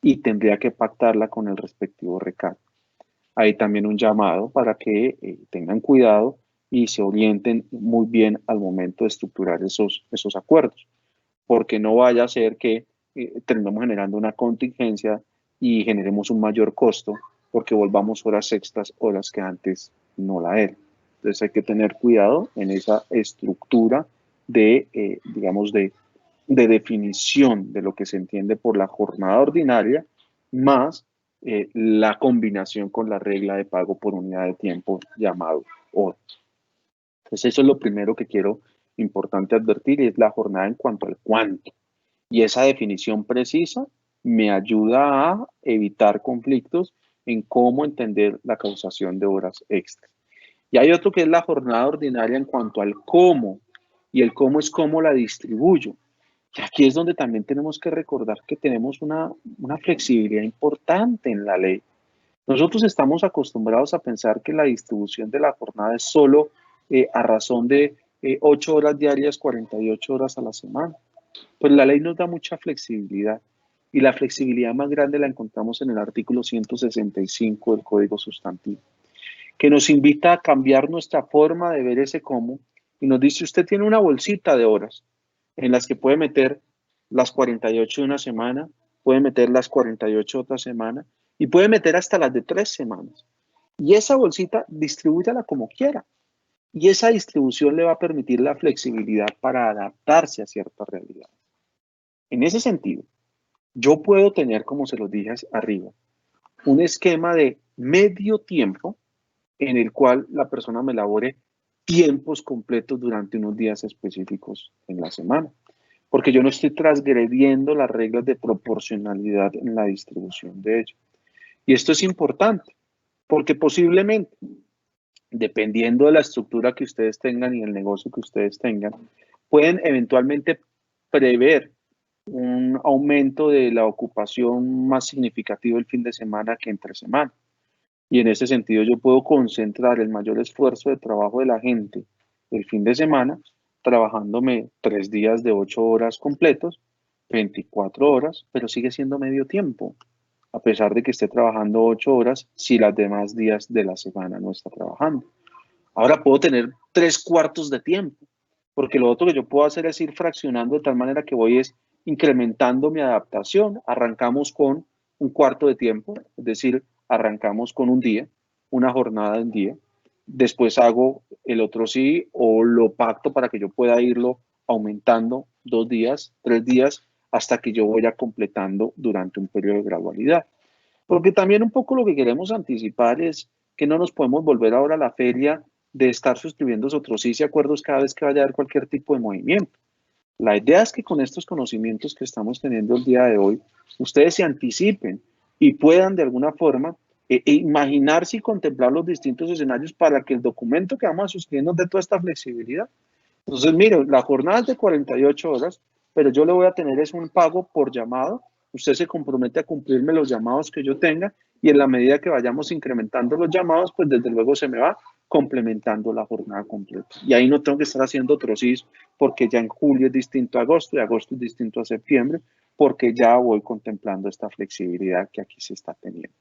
y tendría que pactarla con el respectivo recargo. Hay también un llamado para que tengan cuidado y se orienten muy bien al momento de estructurar esos acuerdos, porque no vaya a ser que terminemos generando una contingencia y generemos un mayor costo porque volvamos horas extras, horas que antes no la eran. Entonces hay que tener cuidado en esa estructura digamos, de definición de lo que se entiende por la jornada ordinaria, más la combinación con la regla de pago por unidad de tiempo llamado hora. Entonces eso es lo primero que quiero importante advertir, y es la jornada en cuanto al cuánto. Y esa definición precisa me ayuda a evitar conflictos en cómo entender la causación de horas extras. Y hay otro que es la jornada ordinaria en cuanto al cómo, y el cómo es cómo la distribuyo. Y aquí es donde también tenemos que recordar que tenemos una flexibilidad importante en la ley. Nosotros estamos acostumbrados a pensar que la distribución de la jornada es solo a razón de 8 horas diarias, 48 horas a la semana. Pues la ley nos da mucha flexibilidad, y la flexibilidad más grande la encontramos en el artículo 165 del Código Sustantivo, que nos invita a cambiar nuestra forma de ver ese cómo, y nos dice, usted tiene una bolsita de horas en las que puede meter las 48 de una semana, puede meter las 48 otra semana, y puede meter hasta las de 3 semanas. Y esa bolsita, distribúyala como quiera. Y esa distribución le va a permitir la flexibilidad para adaptarse a ciertas realidades. En ese sentido, yo puedo tener, como se los dije arriba, un esquema de medio tiempo en el cual la persona me elabore tiempos completos durante unos días específicos en la semana, porque yo no estoy transgrediendo las reglas de proporcionalidad en la distribución de ello. Y esto es importante, porque posiblemente, dependiendo de la estructura que ustedes tengan y el negocio que ustedes tengan, pueden eventualmente prever un aumento de la ocupación más significativo el fin de semana que entre semana. Y en ese sentido yo puedo concentrar el mayor esfuerzo de trabajo de la gente el fin de semana, trabajándome 3 días de 8 horas completos, 24 horas, pero sigue siendo medio tiempo, a pesar de que esté trabajando 8 horas, si las demás días de la semana no está trabajando. Ahora puedo tener 3/4 de tiempo, porque lo otro que yo puedo hacer es ir fraccionando de tal manera que voy es incrementando mi adaptación. Arrancamos con un cuarto de tiempo, es decir, arrancamos con un día, una jornada de un día. Después hago el otro sí o lo pacto para que yo pueda irlo aumentando 2 días, 3 días, hasta que yo vaya completando durante un periodo de gradualidad. Porque también un poco lo que queremos anticipar es que no nos podemos volver ahora a la feria de estar suscribiendo otros sí y acuerdos cada vez que vaya a haber cualquier tipo de movimiento. La idea es que con estos conocimientos que estamos teniendo el día de hoy, ustedes se anticipen y puedan de alguna forma imaginarse y contemplar los distintos escenarios para que el documento que vamos a suscribir nos dé toda esta flexibilidad. Entonces, mire, la jornada es de 48 horas, pero yo le voy a tener es un pago por llamado. Usted se compromete a cumplirme los llamados que yo tenga y en la medida que vayamos incrementando los llamados, pues desde luego se me va complementando la jornada completa. Y ahí no tengo que estar haciendo trocis porque ya en julio es distinto a agosto y agosto es distinto a septiembre, porque ya voy contemplando esta flexibilidad que aquí se está teniendo.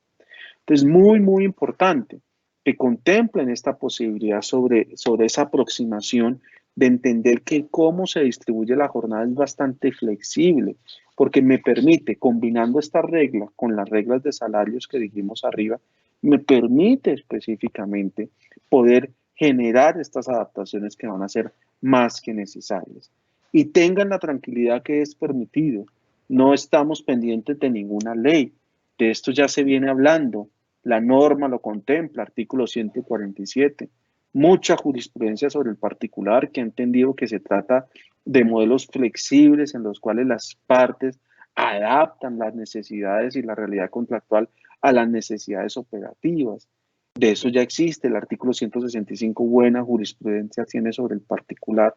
Entonces, muy, muy importante que contemplen esta posibilidad sobre esa aproximación de entender que cómo se distribuye la jornada es bastante flexible, porque me permite, combinando esta regla con las reglas de salarios que dijimos arriba, me permite específicamente poder generar estas adaptaciones que van a ser más que necesarias. Y tengan la tranquilidad que es permitido. No estamos pendientes de ninguna ley. De esto ya se viene hablando. La norma lo contempla, artículo 147. Mucha jurisprudencia sobre el particular que ha entendido que se trata de modelos flexibles en los cuales las partes adaptan las necesidades y la realidad contractual a las necesidades operativas. De eso ya existe, el artículo 165, buena jurisprudencia tiene sobre el particular.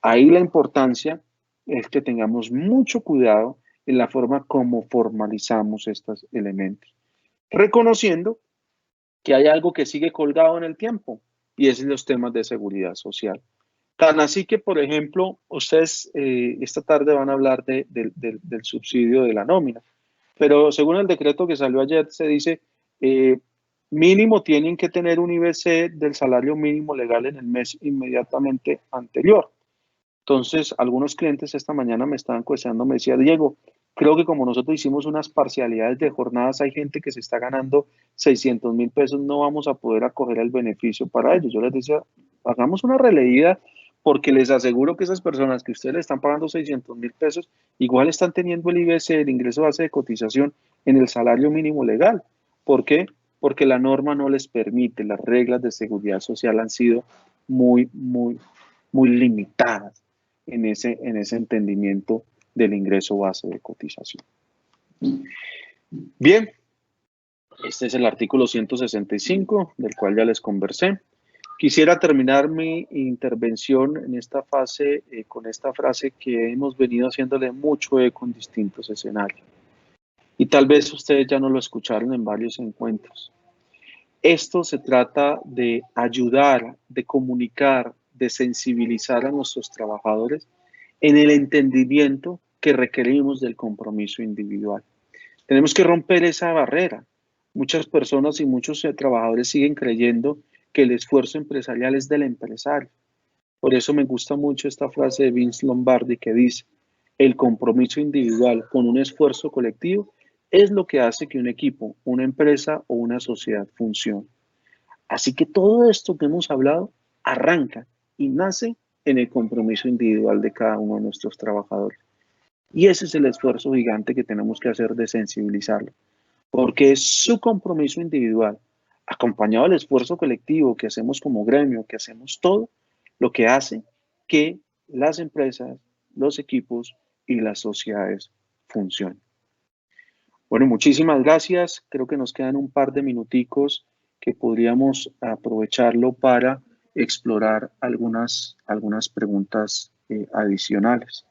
Ahí la importancia es que tengamos mucho cuidado en la forma como formalizamos estos elementos, reconociendo que hay algo que sigue colgado en el tiempo y es los temas de seguridad social. Tan así que, por ejemplo, ustedes esta tarde van a hablar del subsidio de la nómina, pero según el decreto que salió ayer se dice eh, mínimo tienen que tener un IBC del salario mínimo legal en el mes inmediatamente anterior. Entonces, algunos clientes esta mañana me estaban cuestionando, me decía, Diego, creo que como nosotros hicimos unas parcialidades de jornadas, hay gente que se está ganando 600.000 pesos, no vamos a poder acoger el beneficio para ellos. Yo les decía, hagamos una releída porque les aseguro que esas personas que ustedes le están pagando 600.000 pesos, igual están teniendo el IBC, el ingreso base de cotización, en el salario mínimo legal. ¿Por qué? Porque la norma no les permite, las reglas de seguridad social han sido muy, muy, muy limitadas en ese entendimiento del ingreso base de cotización. Bien, este es el artículo 165, del cual ya les conversé. Quisiera terminar mi intervención en esta fase con esta frase que hemos venido haciéndole mucho eco en distintos escenarios. Y tal vez ustedes ya no lo escucharon en varios encuentros. Esto se trata de ayudar, de comunicar, de sensibilizar a nuestros trabajadores en el entendimiento que requerimos del compromiso individual. Tenemos que romper esa barrera. Muchas personas y muchos trabajadores siguen creyendo que el esfuerzo empresarial es del empresario. Por eso me gusta mucho esta frase de Vince Lombardi que dice, el compromiso individual con un esfuerzo colectivo es lo que hace que un equipo, una empresa o una sociedad funcione. Así que todo esto que hemos hablado arranca y nace en el compromiso individual de cada uno de nuestros trabajadores. Y ese es el esfuerzo gigante que tenemos que hacer de sensibilizarlo, porque es su compromiso individual, acompañado del esfuerzo colectivo que hacemos como gremio, que hacemos todo, lo que hace que las empresas, los equipos y las sociedades funcionen. Bueno, muchísimas gracias. Creo que nos quedan un par de minuticos que podríamos aprovecharlo para explorar algunas preguntas adicionales.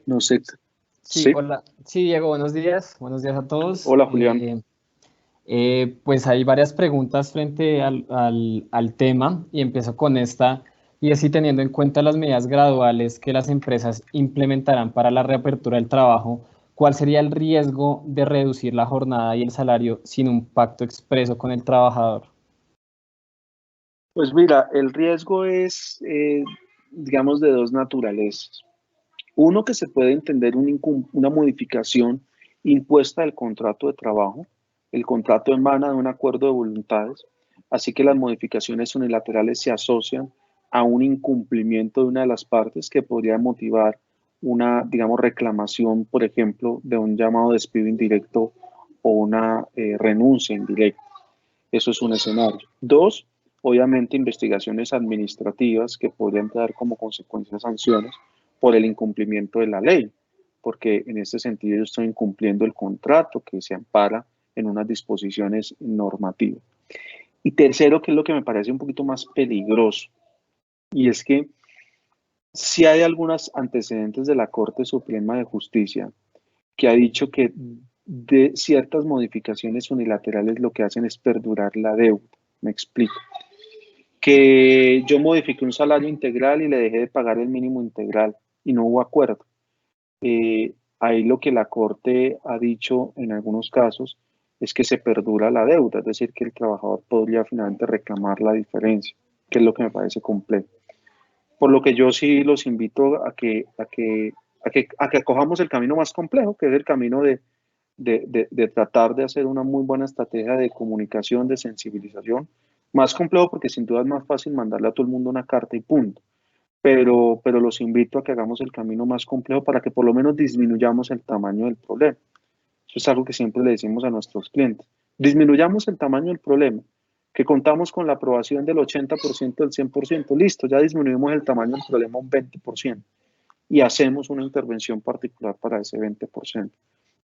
No sé. Sí, Sí. hola. Sí, Diego, buenos días. Buenos días a todos. Hola, Julián. Pues hay varias preguntas frente al tema y empiezo con esta. Y es si teniendo en cuenta las medidas graduales que las empresas implementarán para la reapertura del trabajo, ¿cuál sería el riesgo de reducir la jornada y el salario sin un pacto expreso con el trabajador? Pues mira, el riesgo es, digamos, de dos naturalezas. Uno, que se puede entender una modificación impuesta del contrato de trabajo. El contrato emana de un acuerdo de voluntades, así que las modificaciones unilaterales se asocian a un incumplimiento de una de las partes que podría motivar una, digamos, reclamación, por ejemplo, de un llamado despido indirecto o una renuncia indirecta. Eso es un escenario. Dos, obviamente investigaciones administrativas que podrían dar como consecuencia sanciones por el incumplimiento de la ley, porque en este sentido yo estoy incumpliendo el contrato que se ampara en unas disposiciones normativas. Y tercero, que es lo que me parece un poquito más peligroso, y es que si hay algunos antecedentes de la Corte Suprema de Justicia que ha dicho que de ciertas modificaciones unilaterales lo que hacen es perdurar la deuda. Me explico. Que yo modifiqué un salario integral y le dejé de pagar el mínimo integral y no hubo acuerdo. Ahí lo que la Corte ha dicho en algunos casos es que se perdura la deuda, es decir, que el trabajador podría finalmente reclamar la diferencia, que es lo que me parece complejo. Por lo que yo sí los invito a que acojamos el camino más complejo, que es el camino de tratar de hacer una muy buena estrategia de comunicación, de sensibilización. Más complejo porque sin duda es más fácil mandarle a todo el mundo una carta y punto. Pero los invito a que hagamos el camino más complejo para que por lo menos disminuyamos el tamaño del problema. Eso es algo que siempre le decimos a nuestros clientes. Disminuyamos el tamaño del problema, que contamos con la aprobación del 80%, del 100%. Listo, ya disminuimos el tamaño del problema un 20% y hacemos una intervención particular para ese 20%.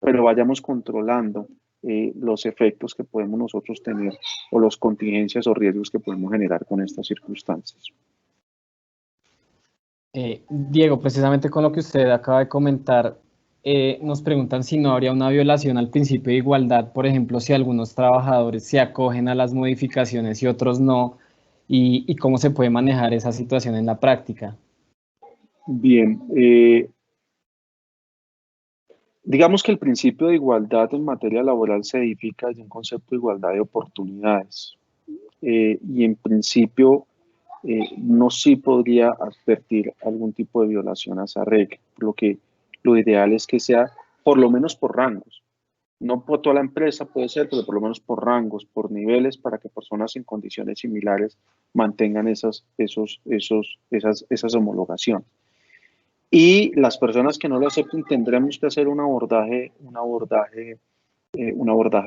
Pero vayamos controlando los efectos que podemos nosotros tener o las contingencias o riesgos que podemos generar con estas circunstancias. Diego, precisamente con lo que usted acaba de comentar, nos preguntan si no habría una violación al principio de igualdad, por ejemplo, si algunos trabajadores se acogen a las modificaciones y otros no, y cómo se puede manejar esa situación en la práctica. Bien, digamos que el principio de igualdad en materia laboral se edifica desde un concepto de igualdad de oportunidades. Y en principio no sí podría advertir algún tipo de violación a esa regla, por lo que lo ideal es que sea por lo menos por rangos. No por toda la empresa puede ser, pero por lo menos por rangos, por niveles, para que personas en condiciones similares mantengan esas homologaciones. Y las personas que no lo acepten tendremos que hacer un abordaje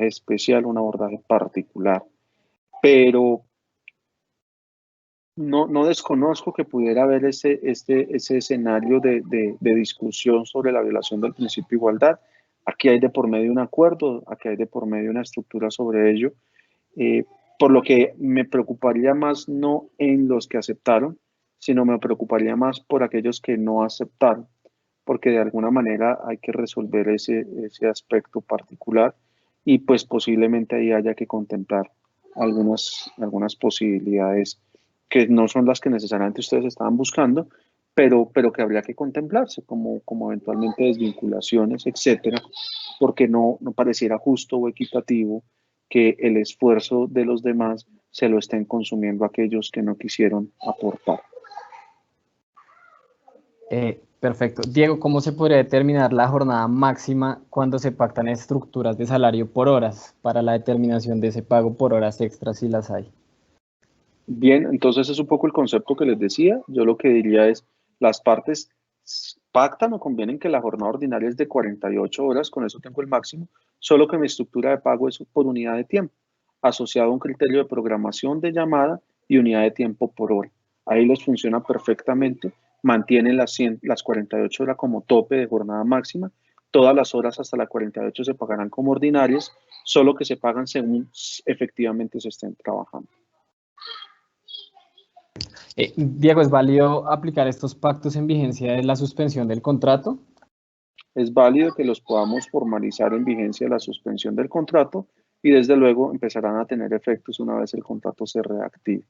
especial, un abordaje particular. Pero no desconozco que pudiera haber ese escenario de discusión sobre la violación del principio de igualdad. Aquí hay de por medio un acuerdo, aquí hay de por medio una estructura sobre ello, eh, por lo que me preocuparía más no en los que aceptaron, sino me preocuparía más por aquellos que no aceptaron, porque de alguna manera hay que resolver ese aspecto particular y pues posiblemente ahí haya que contemplar algunas posibilidades que no son las que necesariamente ustedes estaban buscando, pero que habría que contemplarse, como eventualmente desvinculaciones, etcétera, porque no pareciera justo o equitativo que el esfuerzo de los demás se lo estén consumiendo aquellos que no quisieron aportar. Perfecto. Diego, ¿cómo se podría determinar la jornada máxima cuando se pactan estructuras de salario por horas para la determinación de ese pago por horas extras si las hay? Bien, entonces es un poco el concepto que les decía. Yo lo que diría es, las partes pactan o convienen que la jornada ordinaria es de 48 horas, con eso tengo el máximo, solo que mi estructura de pago es por unidad de tiempo, asociado a un criterio de programación de llamada y unidad de tiempo por hora. Ahí les funciona perfectamente, mantienen las 48 horas como tope de jornada máxima, todas las horas hasta las 48 se pagarán como ordinarias, solo que se pagan según efectivamente se estén trabajando. Diego, ¿es válido aplicar estos pactos en vigencia de la suspensión del contrato? Es válido que los podamos formalizar en vigencia de la suspensión del contrato y desde luego empezarán a tener efectos una vez el contrato se reactive.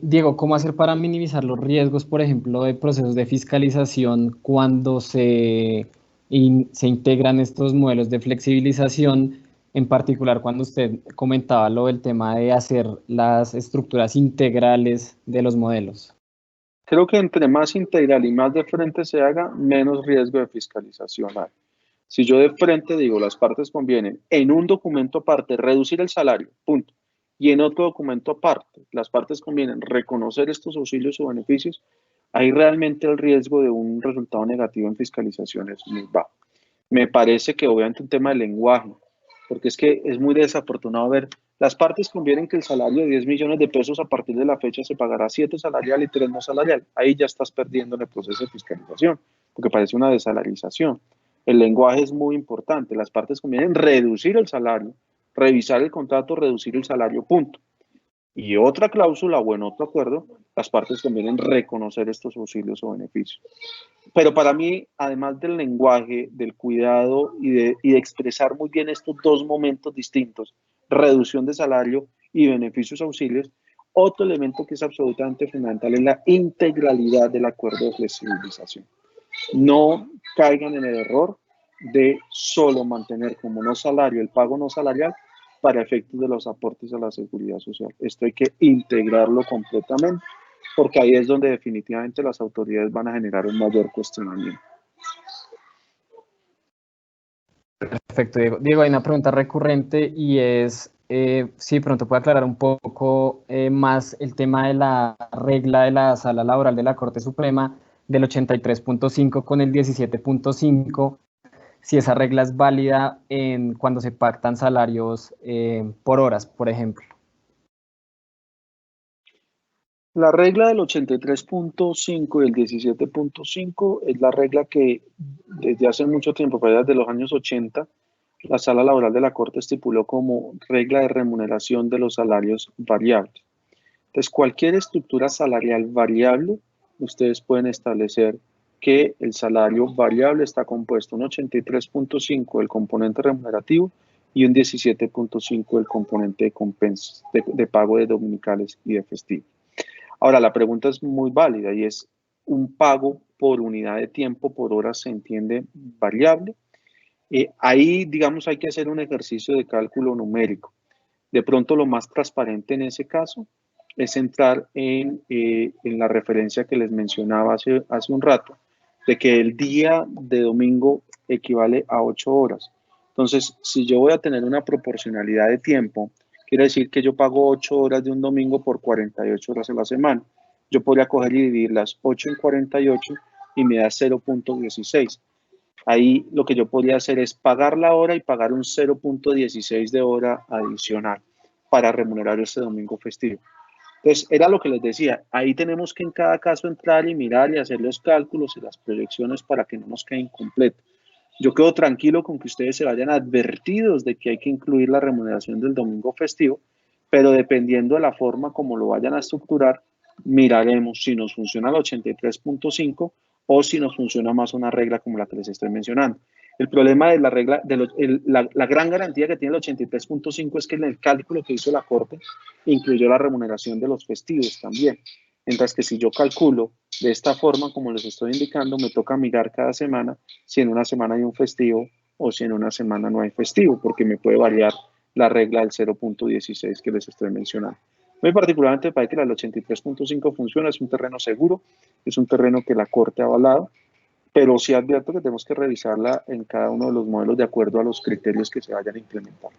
Diego, ¿cómo hacer para minimizar los riesgos, por ejemplo, de procesos de fiscalización cuando se integran estos modelos de flexibilización, en particular cuando usted comentaba lo del tema de hacer las estructuras integrales de los modelos? Creo que entre más integral y más de frente se haga, menos riesgo de fiscalización hay. Si yo de frente digo, las partes convienen en un documento aparte reducir el salario, punto, y en otro documento aparte, las partes convienen reconocer estos auxilios o beneficios, ahí realmente el riesgo de un resultado negativo en fiscalización es muy bajo. Me parece que obviamente un tema de lenguaje, porque es que es muy desafortunado ver, las partes convienen que el salario de 10 millones de pesos a partir de la fecha se pagará 7 salarial y 3 no salarial. Ahí ya estás perdiendo en el proceso de fiscalización, porque parece una desalarización. El lenguaje es muy importante, las partes convienen reducir el salario, revisar el contrato, reducir el salario, punto. Y otra cláusula o en otro acuerdo, las partes convienen reconocer estos auxilios o beneficios. Pero para mí, además del lenguaje, del cuidado y de expresar muy bien estos dos momentos distintos, reducción de salario y beneficios auxilios, otro elemento que es absolutamente fundamental es la integralidad del acuerdo de flexibilización. No caigan en el error de solo mantener como no salario el pago no salarial para efectos de los aportes a la seguridad social. Esto hay que integrarlo completamente porque ahí es donde definitivamente las autoridades van a generar un mayor cuestionamiento. Perfecto, Diego. Diego, hay una pregunta recurrente y es si pronto puede aclarar un poco más el tema de la regla de la Sala Laboral de la Corte Suprema del 83.5 con el 17.5, si esa regla es válida cuando se pactan salarios por horas, por ejemplo. La regla del 83.5 y el 17.5 es la regla que desde hace mucho tiempo, para desde los años 80, la Sala Laboral de la Corte estipuló como regla de remuneración de los salarios variables. Entonces, cualquier estructura salarial variable, ustedes pueden establecer que el salario variable está compuesto un 83.5 del componente remunerativo y un 17.5 del componente de compensas, de pago de dominicales y de festivos. Ahora, la pregunta es muy válida y es, ¿un pago por unidad de tiempo, por hora, se entiende variable? Ahí, digamos, hay que hacer un ejercicio de cálculo numérico. De pronto, lo más transparente en ese caso es entrar en la referencia que les mencionaba hace un rato, de que el día de domingo equivale a 8 horas. Entonces, si yo voy a tener una proporcionalidad de tiempo, quiere decir que yo pago 8 horas de un domingo por 48 horas a la semana. Yo podría coger y dividir las 8 en 48 y me da 0.16. Ahí lo que yo podría hacer es pagar la hora y pagar un 0.16 de hora adicional para remunerar ese domingo festivo. Entonces, era lo que les decía, ahí tenemos que en cada caso entrar y mirar y hacer los cálculos y las proyecciones para que no nos quede incompleto. Yo quedo tranquilo con que ustedes se vayan advertidos de que hay que incluir la remuneración del domingo festivo, pero dependiendo de la forma como lo vayan a estructurar, miraremos si nos funciona el 83.5 o si nos funciona más una regla como la que les estoy mencionando. El problema de la regla, la gran garantía que tiene el 83.5 es que en el cálculo que hizo la Corte incluyó la remuneración de los festivos también. Mientras que si yo calculo de esta forma, como les estoy indicando, me toca mirar cada semana si en una semana hay un festivo o si en una semana no hay festivo, porque me puede variar la regla del 0.16 que les estoy mencionando. Muy particularmente para que la 83.5 funciona, es un terreno seguro, es un terreno que la Corte ha avalado, pero sí advierto que tenemos que revisarla en cada uno de los modelos de acuerdo a los criterios que se vayan a implementar.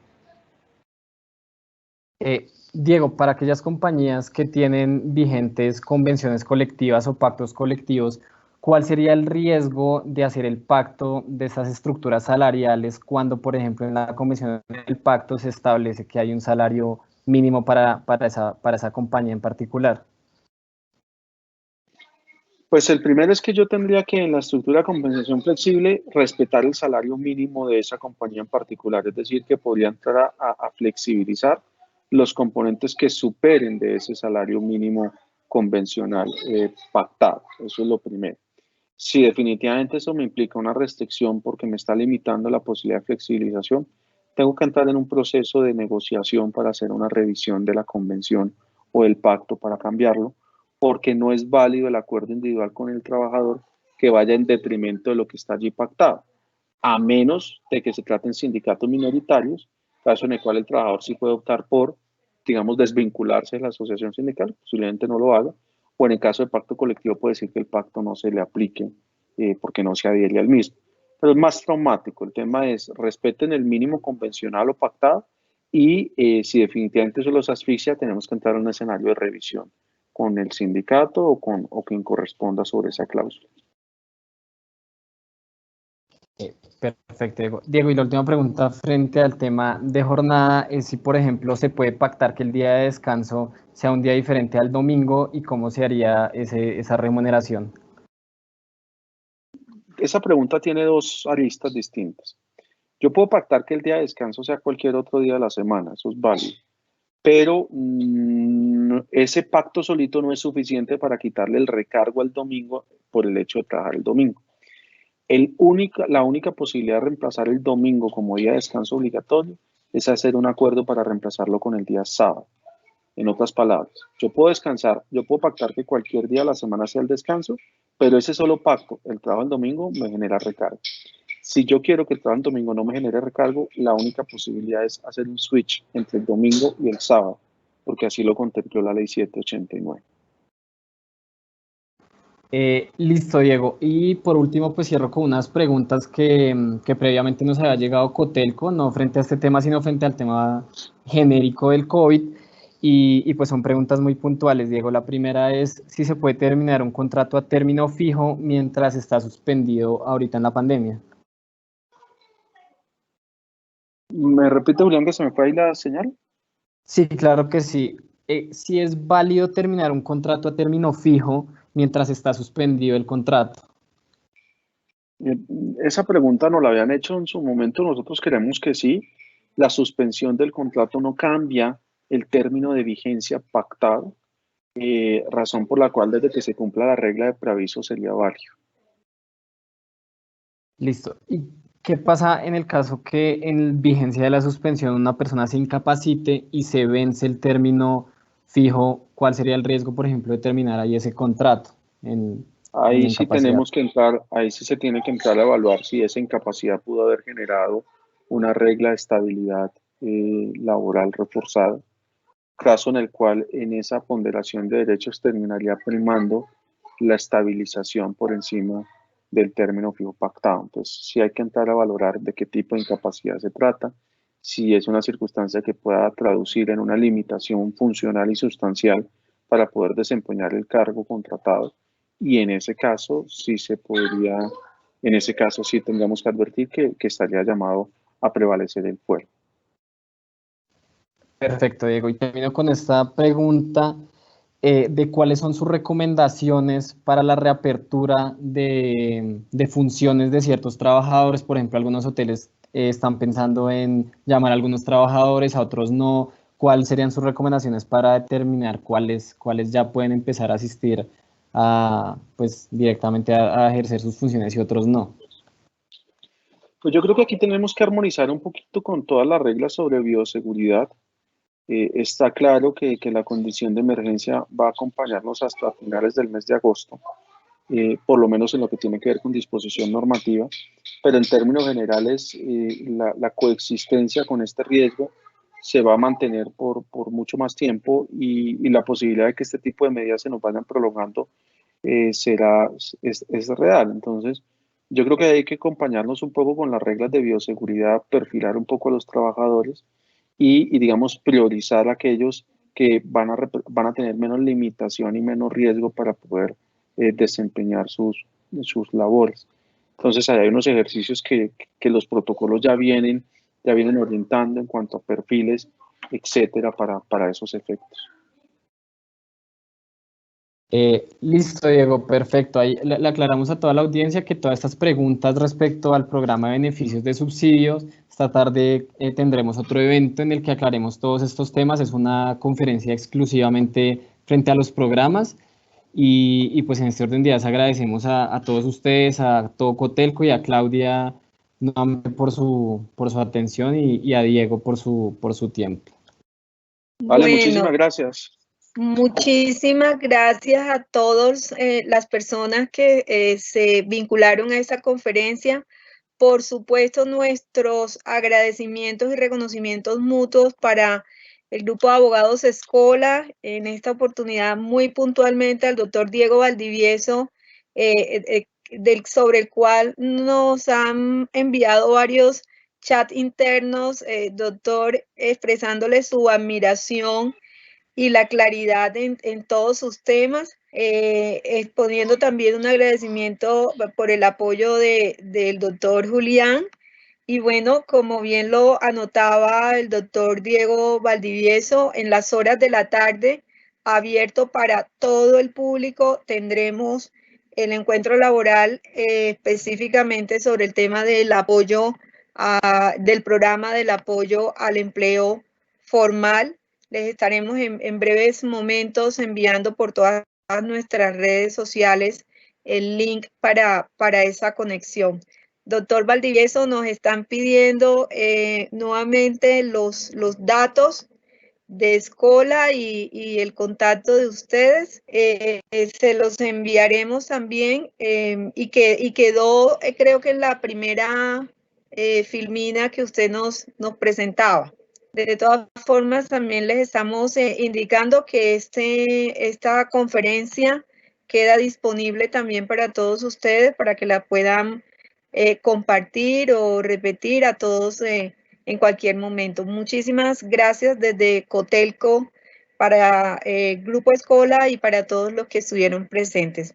Diego, para aquellas compañías que tienen vigentes convenciones colectivas o pactos colectivos, ¿cuál sería el riesgo de hacer el pacto de esas estructuras salariales cuando, por ejemplo, en la convención del pacto se establece que hay un salario mínimo para esa compañía en particular? Pues el primero es que yo tendría que en la estructura de compensación flexible respetar el salario mínimo de esa compañía en particular, es decir, que podría entrar a flexibilizar los componentes que superen de ese salario mínimo convencional pactado. Eso es lo primero. Si definitivamente eso me implica una restricción porque me está limitando la posibilidad de flexibilización, tengo que entrar en un proceso de negociación para hacer una revisión de la convención o el pacto para cambiarlo, porque no es válido el acuerdo individual con el trabajador que vaya en detrimento de lo que está allí pactado, a menos de que se traten sindicatos minoritarios, caso en el cual el trabajador sí puede optar por, digamos, desvincularse de la asociación sindical, posiblemente no lo haga, o en el caso de pacto colectivo puede decir que el pacto no se le aplique porque no se adhiere al mismo. Pero es más traumático. El tema es respeten el mínimo convencional o pactado y si definitivamente eso los asfixia, tenemos que entrar en un escenario de revisión con el sindicato o quien corresponda sobre esa cláusula. Perfecto, Diego. Diego, y la última pregunta frente al tema de jornada es si, por ejemplo, se puede pactar que el día de descanso sea un día diferente al domingo y cómo se haría esa remuneración. Esa pregunta tiene dos aristas distintas. Yo puedo pactar que el día de descanso sea cualquier otro día de la semana, eso es válido, pero ese pacto solito no es suficiente para quitarle el recargo al domingo por el hecho de trabajar el domingo. La única posibilidad de reemplazar el domingo como día de descanso obligatorio es hacer un acuerdo para reemplazarlo con el día sábado. En otras palabras, yo puedo descansar, yo puedo pactar que cualquier día de la semana sea el descanso, pero ese solo pacto, el trabajo el domingo, me genera recargo. Si yo quiero que el trabajo el domingo no me genere recargo, la única posibilidad es hacer un switch entre el domingo y el sábado, porque así lo contempló la ley 789. Listo, Diego. Y por último, pues cierro con unas preguntas que previamente nos había llegado Cotelco, no frente a este tema, sino frente al tema genérico del COVID. Y pues son preguntas muy puntuales, Diego. La primera es si se puede terminar un contrato a término fijo mientras está suspendido ahorita en la pandemia. ¿Me repite, Julián, que se me fue ahí la señal? Sí, claro que sí. Si es válido terminar un contrato a término fijo mientras está suspendido el contrato. Eh, Esa pregunta nos la habían hecho en su momento, nosotros creemos que sí. La suspensión del contrato no cambia el término de vigencia pactado, razón por la cual desde que se cumpla la regla de preaviso sería válido. Listo. ¿Y qué pasa en el caso que en vigencia de la suspensión una persona se incapacite y se vence el término fijo? ¿Cuál sería el riesgo, por ejemplo, de terminar ahí ese contrato en la Ahí sí incapacidad? tenemos que entrar, ahí sí se tiene que entrar a evaluar si esa incapacidad pudo haber generado una regla de estabilidad laboral reforzada, caso en el cual en esa ponderación de derechos terminaría primando la estabilización por encima del término fijo pactado. Entonces, sí hay que entrar a valorar de qué tipo de incapacidad se trata, si es una circunstancia que pueda traducir en una limitación funcional y sustancial para poder desempeñar el cargo contratado. Y en ese caso, sí se podría, en ese caso sí tendríamos que advertir que estaría llamado a prevalecer el fuero. Perfecto, Diego. Y termino con esta pregunta de cuáles son sus recomendaciones para la reapertura de funciones de ciertos trabajadores. Por ejemplo, algunos hoteles están pensando en llamar a algunos trabajadores, a otros no. ¿Cuáles serían sus recomendaciones para determinar cuáles ya pueden empezar a asistir pues, directamente a ejercer sus funciones y otros no? Pues yo creo que aquí tenemos que armonizar un poquito con todas las reglas sobre bioseguridad. Está claro que la condición de emergencia va a acompañarnos hasta finales del mes de agosto, por lo menos en lo que tiene que ver con disposición normativa, pero en términos generales la coexistencia con este riesgo se va a mantener por mucho más tiempo y la posibilidad de que este tipo de medidas se nos vayan prolongando es real. Entonces, yo creo que hay que acompañarnos un poco con las reglas de bioseguridad, perfilar un poco a los trabajadores digamos, priorizar a aquellos que van a tener menos limitación y menos riesgo para poder desempeñar sus labores. Entonces, hay unos ejercicios que los protocolos ya vienen orientando en cuanto a perfiles, etcétera, para esos efectos. Listo, Diego, perfecto. Ahí le aclaramos a toda la audiencia que todas estas preguntas respecto al programa de beneficios de subsidios esta tarde tendremos otro evento en el que aclaremos todos estos temas. Es una conferencia exclusivamente frente a los programas. Y pues en este orden de ideas agradecemos a todos ustedes, a todo Cotelco y a Claudia nuevamente por su atención y a Diego por su tiempo. Vale, Bueno, muchísimas gracias. muchísimas gracias a todas las personas que se vincularon a esta conferencia. Por supuesto, nuestros agradecimientos y reconocimientos mutuos para el Grupo de Abogados Escola, en esta oportunidad muy puntualmente al doctor Diego Valdivieso, sobre el cual nos han enviado varios chats internos, doctor, expresándole su admiración y la claridad en todos sus temas, exponiendo también un agradecimiento por el apoyo del doctor Julián. Y bueno, como bien lo anotaba el doctor Diego Valdivieso, en las horas de la tarde, abierto para todo el público, tendremos el encuentro laboral específicamente sobre el tema del apoyo, del programa del apoyo al empleo formal. Les estaremos en breves momentos enviando por todas nuestras redes sociales el link para esa conexión. Doctor Valdivieso, nos están pidiendo nuevamente los datos de Escola y el contacto de ustedes. Se los enviaremos también y quedó, creo que en la primera filmina que usted nos presentaba. De todas formas, también les estamos indicando que esta conferencia queda disponible también para todos ustedes, para que la puedan compartir o repetir a todos en cualquier momento. Muchísimas gracias desde Cotelco para Grupo Escola y para todos los que estuvieron presentes.